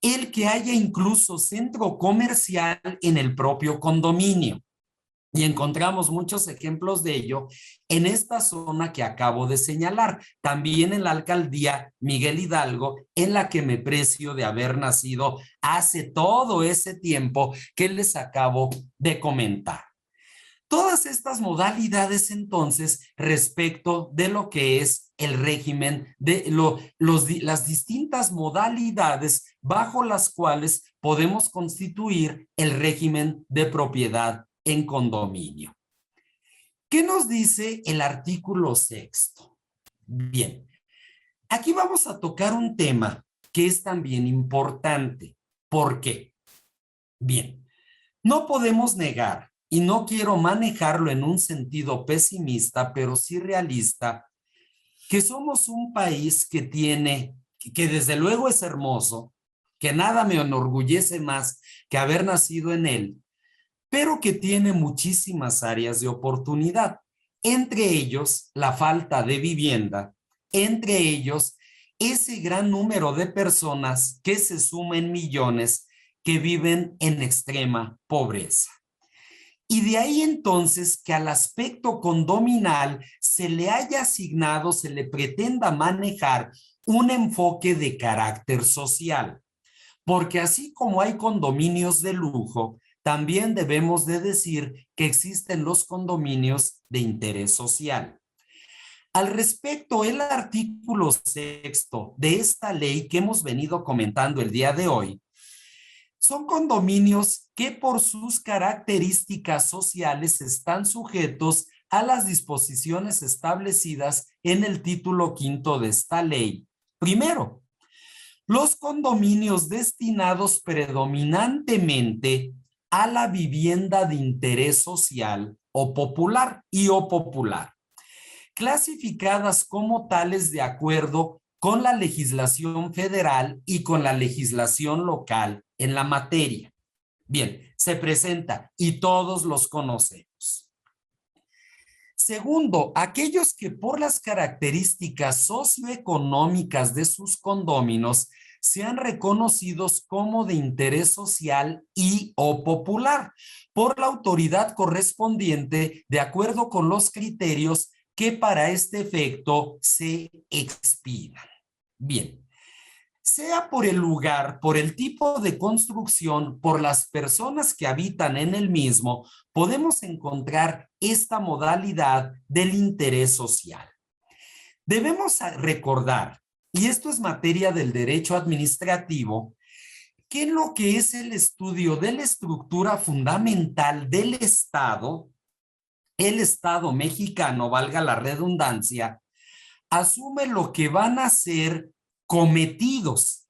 el que haya incluso centro comercial en el propio condominio. Y encontramos muchos ejemplos de ello en esta zona que acabo de señalar, también en la alcaldía Miguel Hidalgo, en la que me precio de haber nacido hace todo ese tiempo que les acabo de comentar. Todas estas modalidades entonces respecto de lo que es el régimen, de las distintas modalidades bajo las cuales podemos constituir el régimen de propiedad en condominio. ¿Qué nos dice el artículo 6? Bien, aquí vamos a tocar un tema que es también importante. ¿Por qué? Bien, no podemos negar, y no quiero manejarlo en un sentido pesimista, pero sí realista, que somos un país que tiene, que desde luego es hermoso, que nada me enorgullece más que haber nacido en él, pero que tiene muchísimas áreas de oportunidad, entre ellos la falta de vivienda, entre ellos ese gran número de personas que se suman millones que viven en extrema pobreza. Y de ahí entonces que al aspecto condominal se le haya asignado, se le pretenda manejar un enfoque de carácter social. Porque así como hay condominios de lujo, también debemos de decir que existen los condominios de interés social. Al respecto, el artículo 6 de esta ley que hemos venido comentando el día de hoy, son condominios que por sus características sociales están sujetos a las disposiciones establecidas en el título 5 de esta ley. Primero, los condominios destinados predominantemente a la vivienda de interés social o popular clasificadas como tales de acuerdo con la legislación federal y con la legislación local en la materia. Bien, se presenta y todos los conocemos. Segundo, aquellos que por las características socioeconómicas de sus condóminos sean reconocidos como de interés social y o popular por la autoridad correspondiente de acuerdo con los criterios que para este efecto se expidan. Bien, sea por el lugar, por el tipo de construcción, por las personas que habitan en el mismo, podemos encontrar esta modalidad del interés social. Debemos recordar, y esto es materia del derecho administrativo, que en lo que es el estudio de la estructura fundamental del Estado, el Estado mexicano, valga la redundancia, asume lo que van a ser cometidos,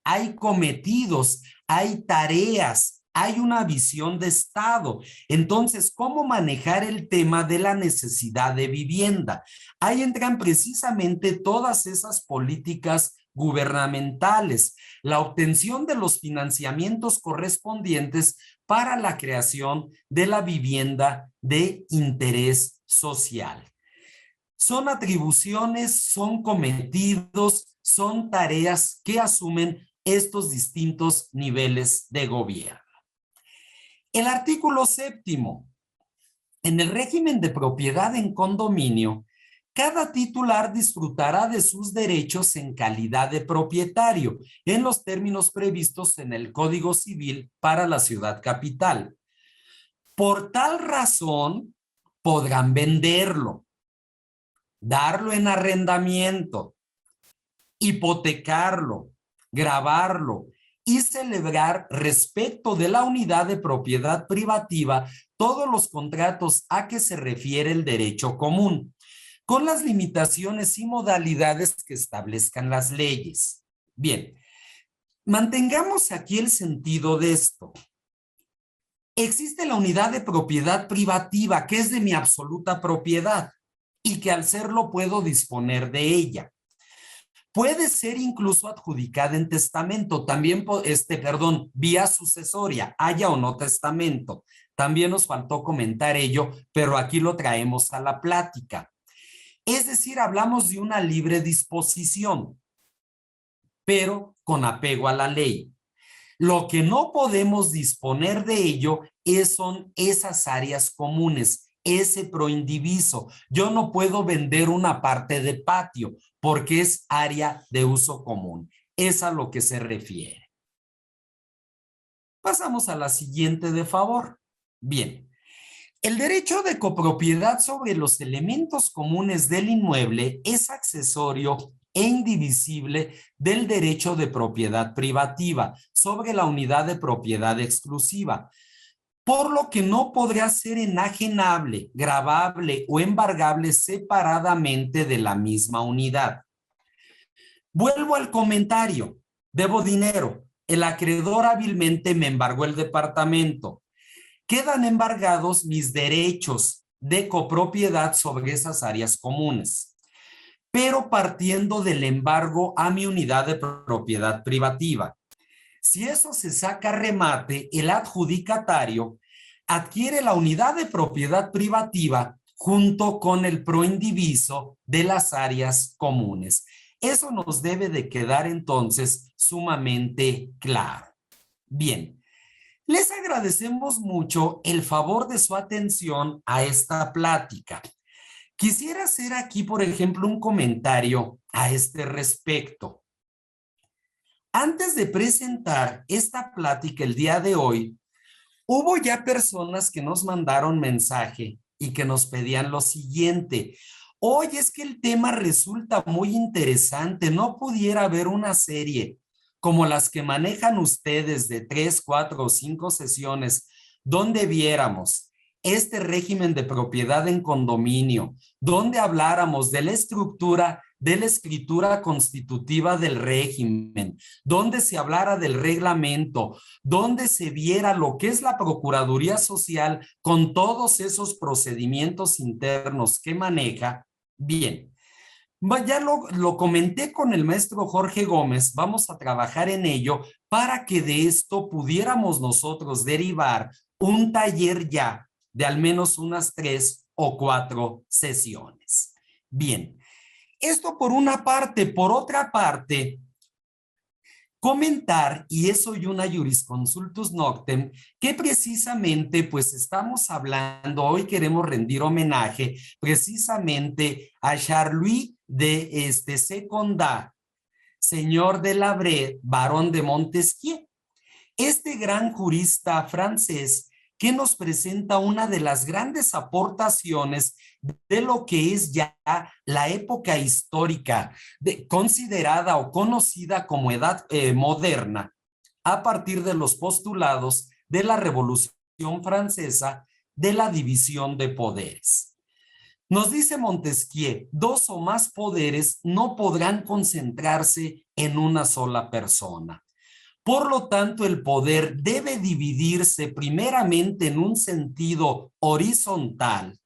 hay tareas, hay una visión de Estado. Entonces, ¿cómo manejar el tema de la necesidad de vivienda? Ahí entran precisamente todas esas políticas gubernamentales, la obtención de los financiamientos correspondientes para la creación de la vivienda de interés social. Son atribuciones, son cometidos, son tareas que asumen estos distintos niveles de gobierno. El artículo 7. En el régimen de propiedad en condominio, cada titular disfrutará de sus derechos en calidad de propietario, en los términos previstos en el Código Civil para la ciudad capital. Por tal razón, podrán venderlo, darlo en arrendamiento, hipotecarlo, gravarlo y celebrar respecto de la unidad de propiedad privativa todos los contratos a que se refiere el derecho común, con las limitaciones y modalidades que establezcan las leyes. Bien, mantengamos aquí el sentido de esto. Existe la unidad de propiedad privativa, que es de mi absoluta propiedad y que al serlo puedo disponer de ella. Puede ser incluso adjudicada en testamento, también, vía sucesoria, haya o no testamento. También nos faltó comentar ello, pero aquí lo traemos a la plática. Es decir, hablamos de una libre disposición, pero con apego a la ley. Lo que no podemos disponer de ello son esas áreas comunes, ese proindiviso. Yo no puedo vender una parte de patio porque es área de uso común. Es a lo que se refiere. Pasamos a la siguiente, de favor. Bien. El derecho de copropiedad sobre los elementos comunes del inmueble es accesorio e indivisible del derecho de propiedad privativa sobre la unidad de propiedad exclusiva, por lo que no podrá ser enajenable, gravable o embargable separadamente de la misma unidad. Vuelvo al comentario. Debo dinero. El acreedor hábilmente me embargó el departamento. Quedan embargados mis derechos de copropiedad sobre esas áreas comunes, pero partiendo del embargo a mi unidad de propiedad privativa. Si eso se saca a remate, el adjudicatario adquiere la unidad de propiedad privativa junto con el proindiviso de las áreas comunes. Eso nos debe de quedar entonces sumamente claro. Bien. Les agradecemos mucho el favor de su atención a esta plática. Quisiera hacer aquí, por ejemplo, un comentario a este respecto. Antes de presentar esta plática el día de hoy, hubo ya personas que nos mandaron mensaje y que nos pedían lo siguiente. Oye, es que el tema resulta muy interesante, ¿no pudiera haber una serie como las que manejan ustedes de 3, 4 o 5 sesiones, donde viéramos este régimen de propiedad en condominio, donde habláramos de la estructura de la escritura constitutiva del régimen, donde se hablara del reglamento, donde se viera lo que es la Procuraduría Social con todos esos procedimientos internos que maneja? Bien. Ya lo comenté con el maestro Jorge Gómez, vamos a trabajar en ello para que de esto pudiéramos nosotros derivar un taller ya de al menos unas 3 o 4 sesiones. Bien, esto por una parte. Por otra parte, comentar, y eso y una jurisconsultus noctem, que precisamente pues estamos hablando, hoy queremos rendir homenaje precisamente a Charles de Secondat, señor de la Bret, barón de Montesquieu, este gran jurista francés que nos presenta una de las grandes aportaciones de lo que es ya la época histórica considerada o conocida como edad moderna, a partir de los postulados de la Revolución Francesa de la división de poderes. Nos dice Montesquieu, 2 o más poderes no podrán concentrarse en una sola persona. Por lo tanto, el poder debe dividirse primeramente en un sentido horizontal,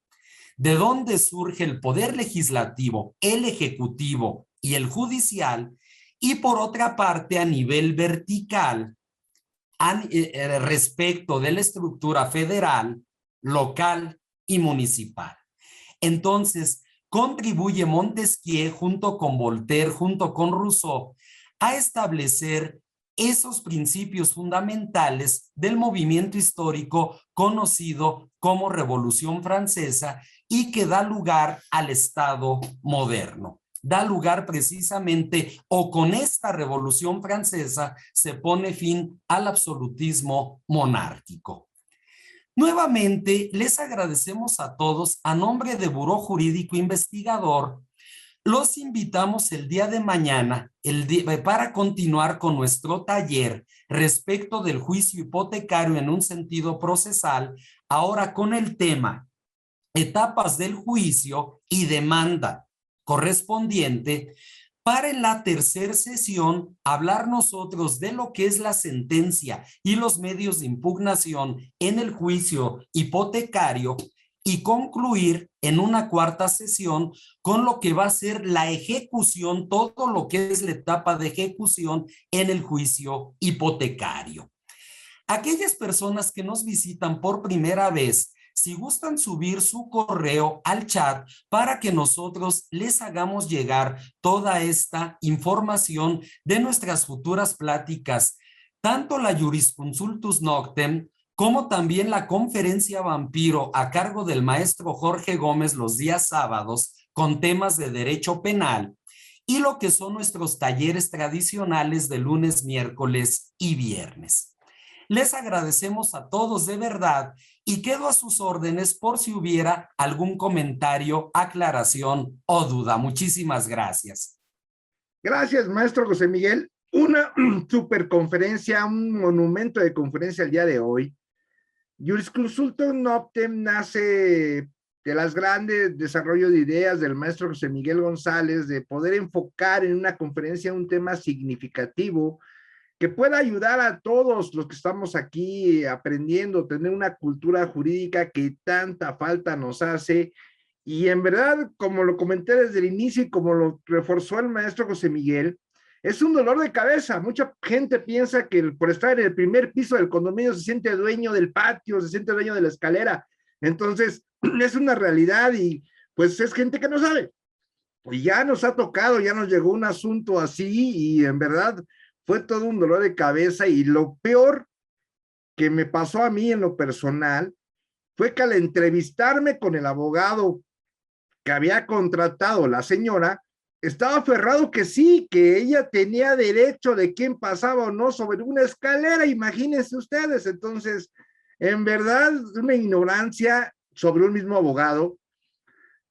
de donde surge el poder legislativo, el ejecutivo y el judicial, y por otra parte a nivel vertical, respecto de la estructura federal, local y municipal. Entonces, contribuye Montesquieu junto con Voltaire, junto con Rousseau, a establecer esos principios fundamentales del movimiento histórico conocido como Revolución Francesa y que da lugar al Estado moderno. Da lugar precisamente, o con esta Revolución Francesa se pone fin al absolutismo monárquico. Nuevamente, les agradecemos a todos a nombre de Buró Jurídico Investigador. Los invitamos el día de mañana para continuar con nuestro taller respecto del juicio hipotecario en un sentido procesal, ahora con el tema etapas del juicio y demanda correspondiente, para en la tercera sesión hablar nosotros de lo que es la sentencia y los medios de impugnación en el juicio hipotecario y concluir en una cuarta sesión con lo que va a ser la ejecución, todo lo que es la etapa de ejecución en el juicio hipotecario. Aquellas personas que nos visitan por primera vez, si gustan subir su correo al chat para que nosotros les hagamos llegar toda esta información de nuestras futuras pláticas, tanto la Jurisconsultus Noctem como también la conferencia Vampiro a cargo del maestro Jorge Gómez los días sábados con temas de derecho penal, y lo que son nuestros talleres tradicionales de lunes, miércoles y viernes. Les agradecemos a todos de verdad y quedo a sus órdenes por si hubiera algún comentario, aclaración o duda. Muchísimas gracias. Gracias, maestro José Miguel. Una super conferencia, un monumento de conferencia el día de hoy. Jurisconsultum Noctem nace de las grandes desarrollos de ideas del maestro José Miguel González, de poder enfocar en una conferencia un tema significativo que pueda ayudar a todos los que estamos aquí aprendiendo, tener una cultura jurídica que tanta falta nos hace. Y en verdad, como lo comenté desde el inicio y como lo reforzó el maestro José Miguel, es un dolor de cabeza. Mucha gente piensa que por estar en el primer piso del condominio se siente dueño del patio, se siente dueño de la escalera. Entonces, es una realidad y pues es gente que no sabe. Y ya nos ha tocado, ya nos llegó un asunto así y en verdad fue todo un dolor de cabeza. Y lo peor que me pasó a mí en lo personal fue que al entrevistarme con el abogado que había contratado la señora, estaba aferrado que sí, que ella tenía derecho de quién pasaba o no sobre una escalera, imagínense ustedes. Entonces, en verdad, una ignorancia sobre un mismo abogado.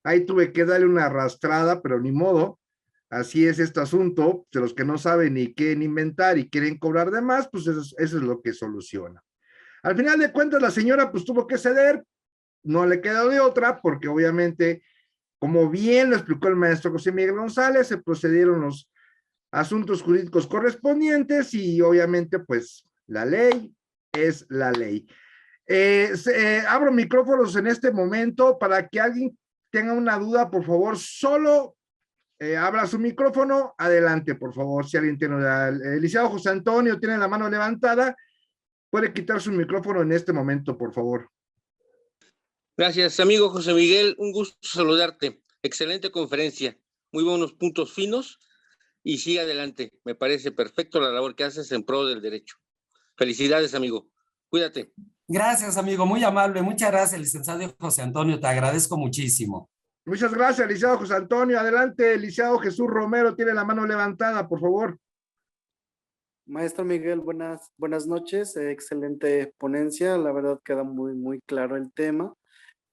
Ahí tuve que darle una arrastrada, pero ni modo. Así es este asunto, de los que no saben ni quieren inventar y quieren cobrar de más, pues eso es lo que soluciona. Al final de cuentas, la señora pues tuvo que ceder, no le quedó de otra, porque obviamente, como bien lo explicó el maestro José Miguel González, se procedieron los asuntos jurídicos correspondientes y obviamente pues la ley es la ley. Abro micrófonos en este momento para que alguien tenga una duda, por favor, solo abra su micrófono, adelante, por favor. Si alguien tiene, el licenciado José Antonio tiene la mano levantada, puede quitar su micrófono en este momento, por favor. Gracias, amigo José Miguel, un gusto saludarte. Excelente conferencia, muy buenos puntos finos y sigue adelante. Me parece perfecto la labor que haces en pro del derecho. Felicidades, amigo. Cuídate. Gracias, amigo, muy amable. Muchas gracias, licenciado José Antonio, te agradezco muchísimo. Muchas gracias, licenciado José Antonio. Adelante, licenciado Jesús Romero, tiene la mano levantada, por favor. Maestro Miguel, buenas noches. Excelente ponencia. La verdad queda muy claro el tema.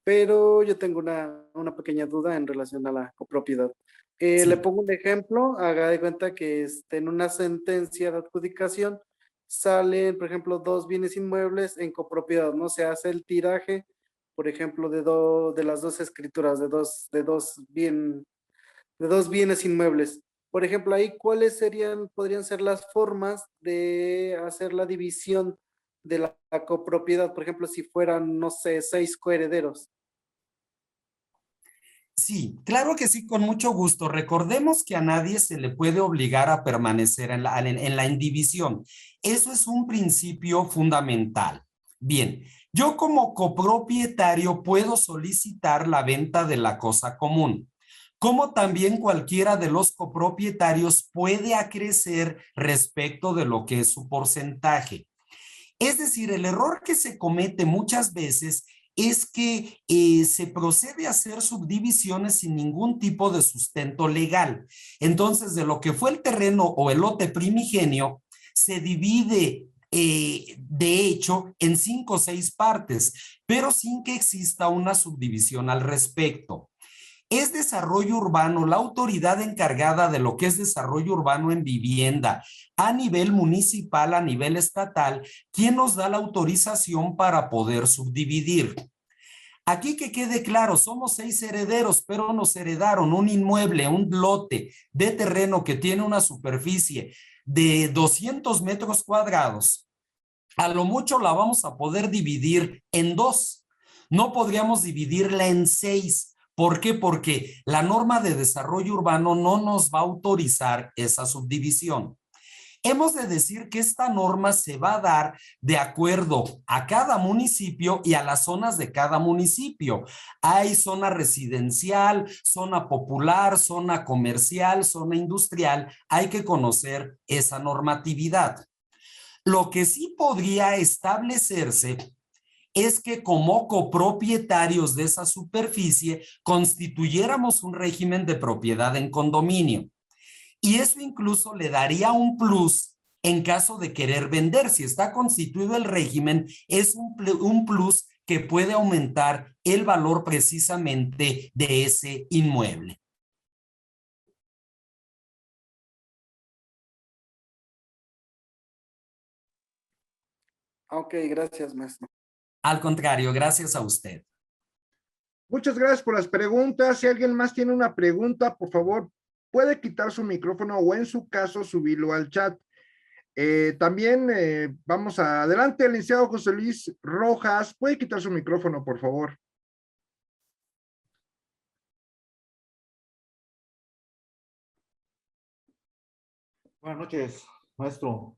Pero yo tengo una pequeña duda en relación a la copropiedad. Sí. Le pongo un ejemplo. Haga de cuenta que en una sentencia de adjudicación salen, por ejemplo, dos bienes inmuebles en copropiedad, ¿no? Se hace el tiraje, por ejemplo, de las dos escrituras, de dos bienes inmuebles. Por ejemplo, ahí, ¿cuáles podrían ser las formas de hacer la división de la copropiedad? Por ejemplo, si fueran, no sé, 6 coherederos. Sí, claro que sí, con mucho gusto. Recordemos que a nadie se le puede obligar a permanecer en la indivisión. Eso es un principio fundamental. Bien, yo como copropietario puedo solicitar la venta de la cosa común. como también cualquiera de los copropietarios puede acrecer respecto de lo que es su porcentaje. Es decir, el error que se comete muchas veces es que se procede a hacer subdivisiones sin ningún tipo de sustento legal. Entonces, de lo que fue el terreno o el lote primigenio, se divide de hecho en 5 o 6 partes, pero sin que exista una subdivisión al respecto. Es desarrollo urbano la autoridad encargada de lo que es desarrollo urbano en vivienda a nivel municipal, a nivel estatal, quien nos da la autorización para poder subdividir. Aquí que quede claro, somos 6 herederos, pero nos heredaron un inmueble, un lote de terreno que tiene una superficie de 200 metros cuadrados. A lo mucho la vamos a poder dividir en 2. No podríamos dividirla en 6. ¿Por qué? Porque la norma de desarrollo urbano no nos va a autorizar esa subdivisión. Hemos de decir que esta norma se va a dar de acuerdo a cada municipio y a las zonas de cada municipio. Hay zona residencial, zona popular, zona comercial, zona industrial. Hay que conocer esa normatividad. Lo que sí podría establecerse es que como copropietarios de esa superficie constituyéramos un régimen de propiedad en condominio. Y eso incluso le daría un plus en caso de querer vender. Si está constituido el régimen, es un plus que puede aumentar el valor precisamente de ese inmueble. Ok, gracias, maestro. Al contrario, gracias a usted. Muchas gracias por las preguntas. Si alguien más tiene una pregunta, por favor, puede quitar su micrófono o en su caso subirlo al chat. También vamos adelante, el licenciado José Luis Rojas. Puede quitar su micrófono, por favor. Buenas noches, maestro.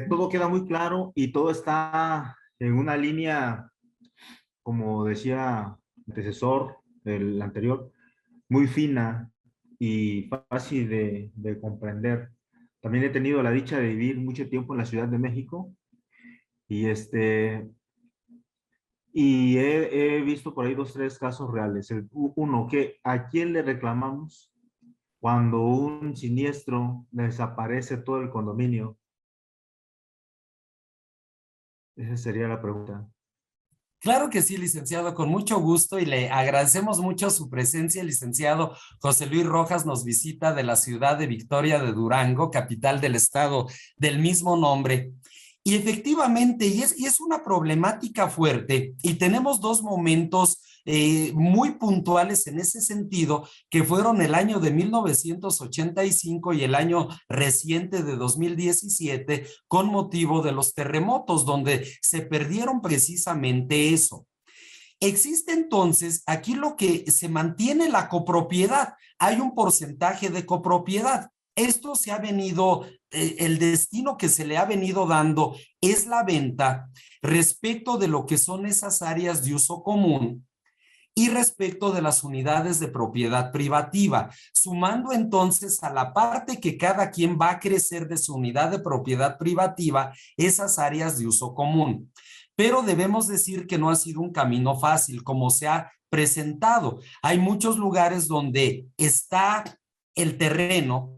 Todo queda muy claro y todo está en una línea, como decía el antecesor, el anterior, muy fina y fácil de comprender. También he tenido la dicha de vivir mucho tiempo en la Ciudad de México y he visto por ahí 2, 3 casos reales. Uno, que ¿a quién le reclamamos cuando un siniestro desaparece todo el condominio? Esa sería la pregunta. Claro que sí, licenciado, con mucho gusto y le agradecemos mucho su presencia. El licenciado José Luis Rojas nos visita de la ciudad de Victoria de Durango, capital del estado del mismo nombre. Y efectivamente, y es una problemática fuerte y tenemos 2 momentos muy puntuales en ese sentido, que fueron el año de 1985 y el año reciente de 2017, con motivo de los terremotos, donde se perdieron precisamente eso. Existe entonces aquí lo que se mantiene la copropiedad. Hay un porcentaje de copropiedad. Esto se ha venido, el destino que se le ha venido dando es la venta respecto de lo que son esas áreas de uso común y respecto de las unidades de propiedad privativa, sumando entonces a la parte que cada quien va a crecer de su unidad de propiedad privativa, esas áreas de uso común. Pero debemos decir que no ha sido un camino fácil como se ha presentado. Hay muchos lugares donde está el terreno,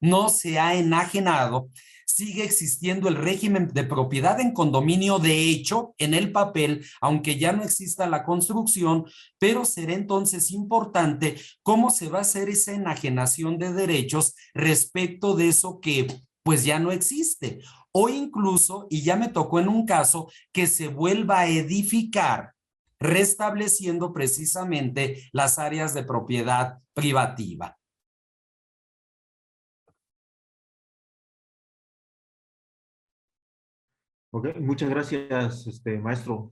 no se ha enajenado, sigue existiendo el régimen de propiedad en condominio, de hecho, en el papel, aunque ya no exista la construcción, pero será entonces importante cómo se va a hacer esa enajenación de derechos respecto de eso que pues ya no existe. O incluso, y ya me tocó en un caso, que se vuelva a edificar, restableciendo precisamente las áreas de propiedad privativa. Ok, muchas gracias, maestro,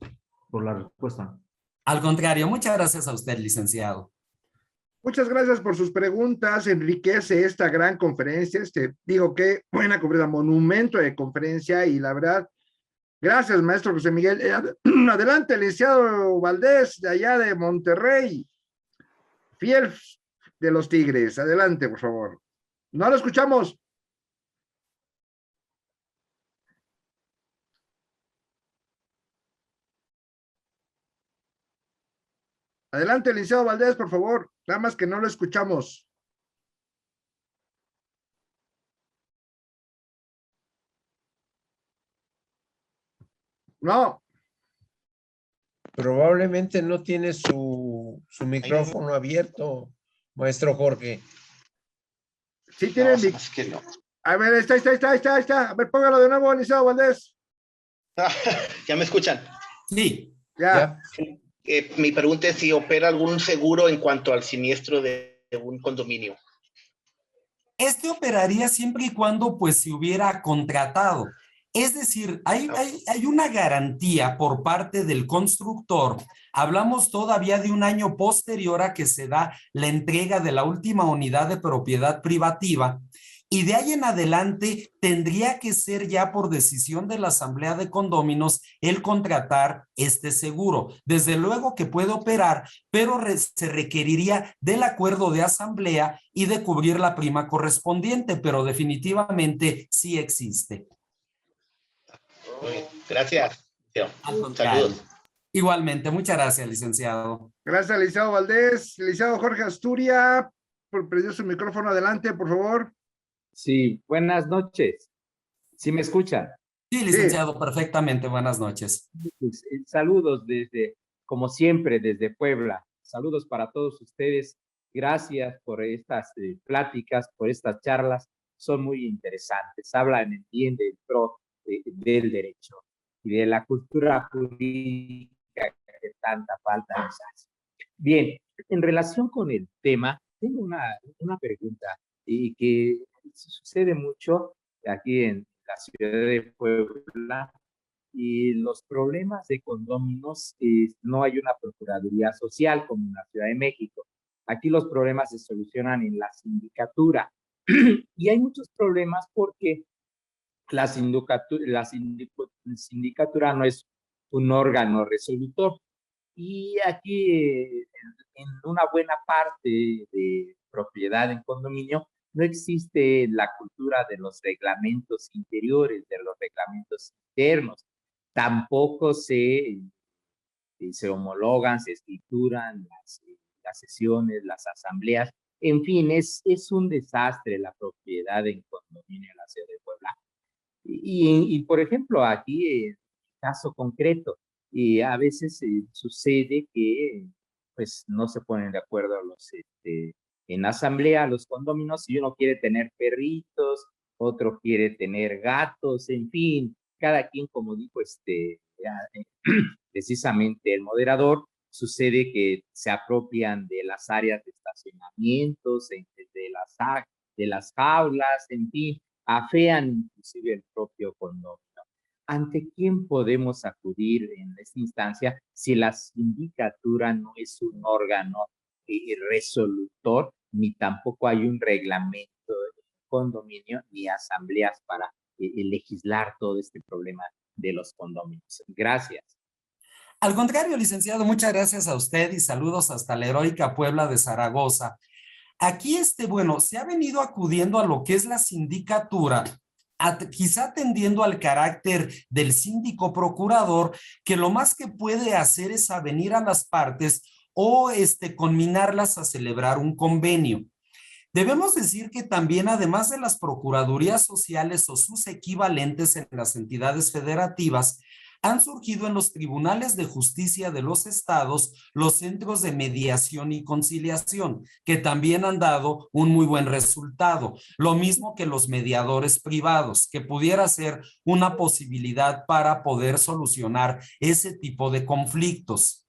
por la respuesta. Al contrario, muchas gracias a usted, licenciado. Muchas gracias por sus preguntas. Enriquece esta gran conferencia. Digo que buena conferencia, monumento de conferencia y la verdad, gracias, maestro José Miguel. Adelante, licenciado Valdés, de allá de Monterrey. Fiel de los Tigres. Adelante, por favor. No lo escuchamos. Adelante, licenciado Valdés, por favor. Nada más que no lo escuchamos. No. Probablemente no tiene su micrófono abierto, maestro Jorge. Sí tiene No, es que no. A ver, está. A ver, póngalo de nuevo, licenciado Valdés. ¿Ya me escuchan? Sí. Ya. Mi pregunta es si opera algún seguro en cuanto al siniestro de un condominio. Este operaría siempre y cuando pues se hubiera contratado. Es decir, hay una garantía por parte del constructor. Hablamos todavía de un año posterior a que se da la entrega de la última unidad de propiedad privativa. Y de ahí en adelante tendría que ser ya por decisión de la Asamblea de Condóminos el contratar este seguro. Desde luego que puede operar, pero se requeriría del acuerdo de asamblea y de cubrir la prima correspondiente, pero definitivamente sí existe. Muy bien. Gracias. Al contrario. Saludos. Igualmente, muchas gracias, licenciado. Gracias, licenciado Valdés. Licenciado Jorge Asturia, por prender su micrófono. Adelante, por favor. Sí, buenas noches. ¿Sí me escuchan? Sí, licenciado, perfectamente. Buenas noches. Pues, saludos desde, como siempre, desde Puebla. Saludos para todos ustedes. Gracias por estas pláticas, por estas charlas. Son muy interesantes. Hablan bien del pro del derecho y de la cultura jurídica que tanta falta nos hace. Bien, en relación con el tema, tengo una pregunta y que sucede mucho aquí en la ciudad de Puebla, y los problemas de condóminos, no hay una procuraduría social como en la Ciudad de México. Aquí los problemas se solucionan en la sindicatura y hay muchos problemas porque la sindicatura no es un órgano resolutor, y aquí en una buena parte de propiedad en condominio no existe la cultura de los reglamentos interiores, de los reglamentos internos. Tampoco se homologan, se escrituran las sesiones, las asambleas. En fin, es un desastre la propiedad en condominio en la ciudad de Puebla. Y por ejemplo, aquí, en el caso concreto, a veces sucede que pues no se ponen de acuerdo en asamblea los condóminos, y uno quiere tener perritos, otro quiere tener gatos, en fin, cada quien, como dijo precisamente el moderador, sucede que se apropian de las áreas de estacionamientos, de las jaulas, en fin, afean inclusive el propio condominio. ¿Ante quién podemos acudir en esta instancia si la sindicatura no es un órgano resolutor, ni tampoco hay un reglamento de condominio, ni asambleas para legislar todo este problema de los condominios? Gracias. Al contrario, licenciado, muchas gracias a usted y saludos hasta la heroica Puebla de Zaragoza. Aquí, bueno, se ha venido acudiendo a lo que es la sindicatura, quizá atendiendo al carácter del síndico procurador, que lo más que puede hacer es avenir a las partes o conminarlas a celebrar un convenio. Debemos decir que también, además de las procuradurías sociales o sus equivalentes en las entidades federativas, han surgido en los tribunales de justicia de los estados los centros de mediación y conciliación, que también han dado un muy buen resultado. Lo mismo que los mediadores privados, que pudiera ser una posibilidad para poder solucionar ese tipo de conflictos.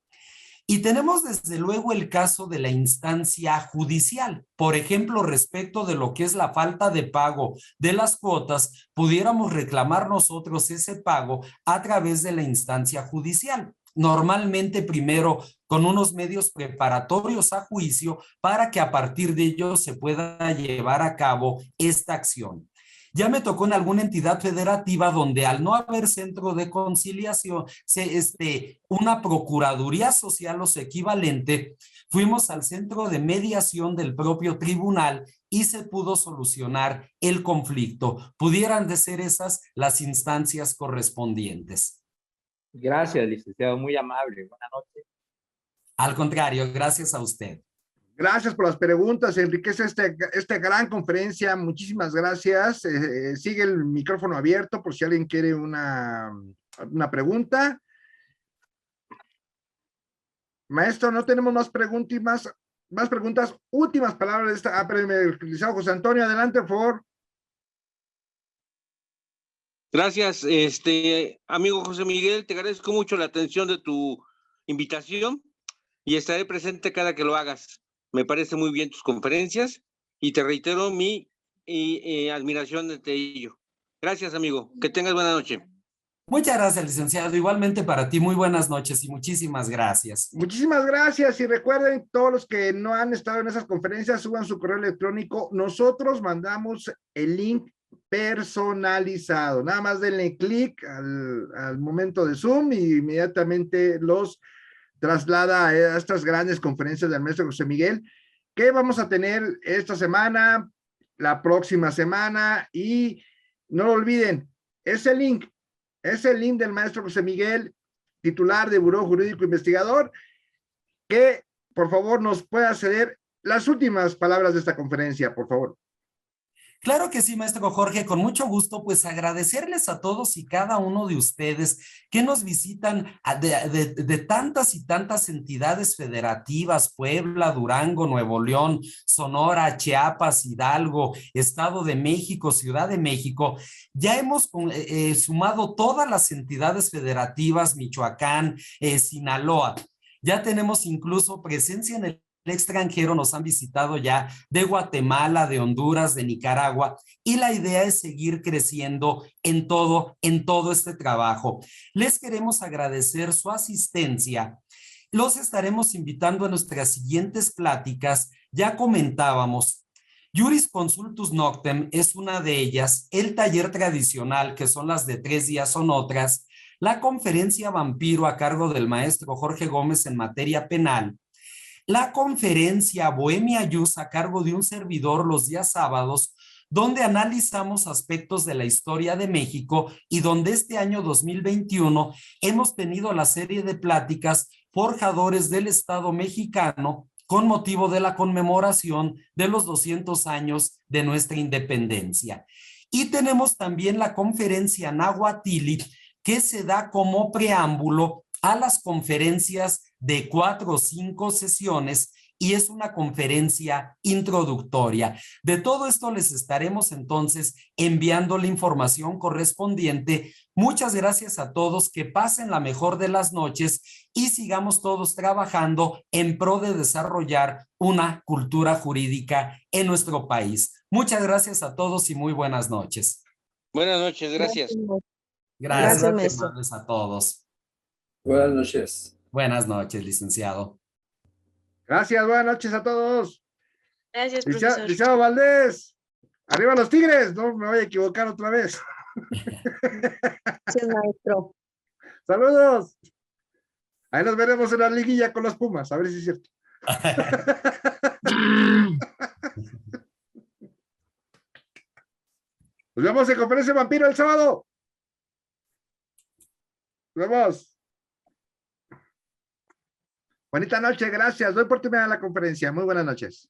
Y tenemos desde luego el caso de la instancia judicial. Por ejemplo, respecto de lo que es la falta de pago de las cuotas, pudiéramos reclamar nosotros ese pago a través de la instancia judicial. Normalmente primero con unos medios preparatorios a juicio para que a partir de ello se pueda llevar a cabo esta acción. Ya me tocó en alguna entidad federativa donde al no haber centro de conciliación, una procuraduría social o su equivalente, fuimos al centro de mediación del propio tribunal y se pudo solucionar el conflicto. Pudieran de ser esas las instancias correspondientes. Gracias, licenciado, muy amable. Buenas noches. Al contrario, gracias a usted. Gracias por las preguntas, enriquece esta gran conferencia, muchísimas gracias. Sigue el micrófono abierto por si alguien quiere una pregunta. Maestro, no tenemos más preguntas, últimas palabras de esta, licenciado José Antonio, adelante, por favor. Gracias, amigo José Miguel, te agradezco mucho la atención de tu invitación y estaré presente cada que lo hagas. Me parece muy bien tus conferencias y te reitero mi admiración de ello. Gracias, amigo. Que tengas buena noche. Muchas gracias, licenciado. Igualmente para ti, muy buenas noches y muchísimas gracias. Muchísimas gracias y recuerden, todos los que no han estado en esas conferencias, suban su correo electrónico. Nosotros mandamos el link personalizado. Nada más denle clic al momento de Zoom y inmediatamente los traslada a estas grandes conferencias del maestro José Miguel, que vamos a tener esta semana, la próxima semana, y no lo olviden, ese link del maestro José Miguel, titular de Buró Jurídico Investigador, que por favor nos pueda ceder las últimas palabras de esta conferencia, por favor. Claro que sí, maestro Jorge, con mucho gusto, pues agradecerles a todos y cada uno de ustedes que nos visitan de tantas y tantas entidades federativas, Puebla, Durango, Nuevo León, Sonora, Chiapas, Hidalgo, Estado de México, Ciudad de México. Ya hemos sumado todas las entidades federativas, Michoacán, Sinaloa. Ya tenemos incluso presencia en el extranjero, nos han visitado ya de Guatemala, de Honduras, de Nicaragua, y la idea es seguir creciendo en todo este trabajo. Les queremos agradecer su asistencia. Los estaremos invitando a nuestras siguientes pláticas. Ya comentábamos, Juris Consultus Noctem es una de ellas, el taller tradicional, que son las de 3 días, son otras, la conferencia Vampiro a cargo del maestro Jorge Gómez en materia penal, la conferencia Bohemia Jus a cargo de un servidor los días sábados, donde analizamos aspectos de la historia de México y donde este año 2021 hemos tenido la serie de pláticas Forjadores del Estado Mexicano con motivo de la conmemoración de los 200 años de nuestra independencia. Y tenemos también la conferencia Nahuatili, que se da como preámbulo a las conferencias de 4 o 5 sesiones y es una conferencia introductoria. De todo esto les estaremos entonces enviando la información correspondiente. Muchas gracias a todos, que pasen la mejor de las noches y sigamos todos trabajando en pro de desarrollar una cultura jurídica en nuestro país. Muchas gracias a todos y muy buenas noches. Buenas noches, gracias. Gracias, maestro. A todos. Buenas noches. Buenas noches, licenciado. Gracias, buenas noches a todos. Gracias, profesor. Licenciado Valdés, arriba los Tigres, no me voy a equivocar otra vez. Gracias, maestro. Saludos. Ahí nos veremos en la liguilla con los Pumas, a ver si es cierto. Nos vemos en Conferencia Vampiro el sábado. Nos vemos. Bonita noche, gracias. Doy por terminada la conferencia. Muy buenas noches.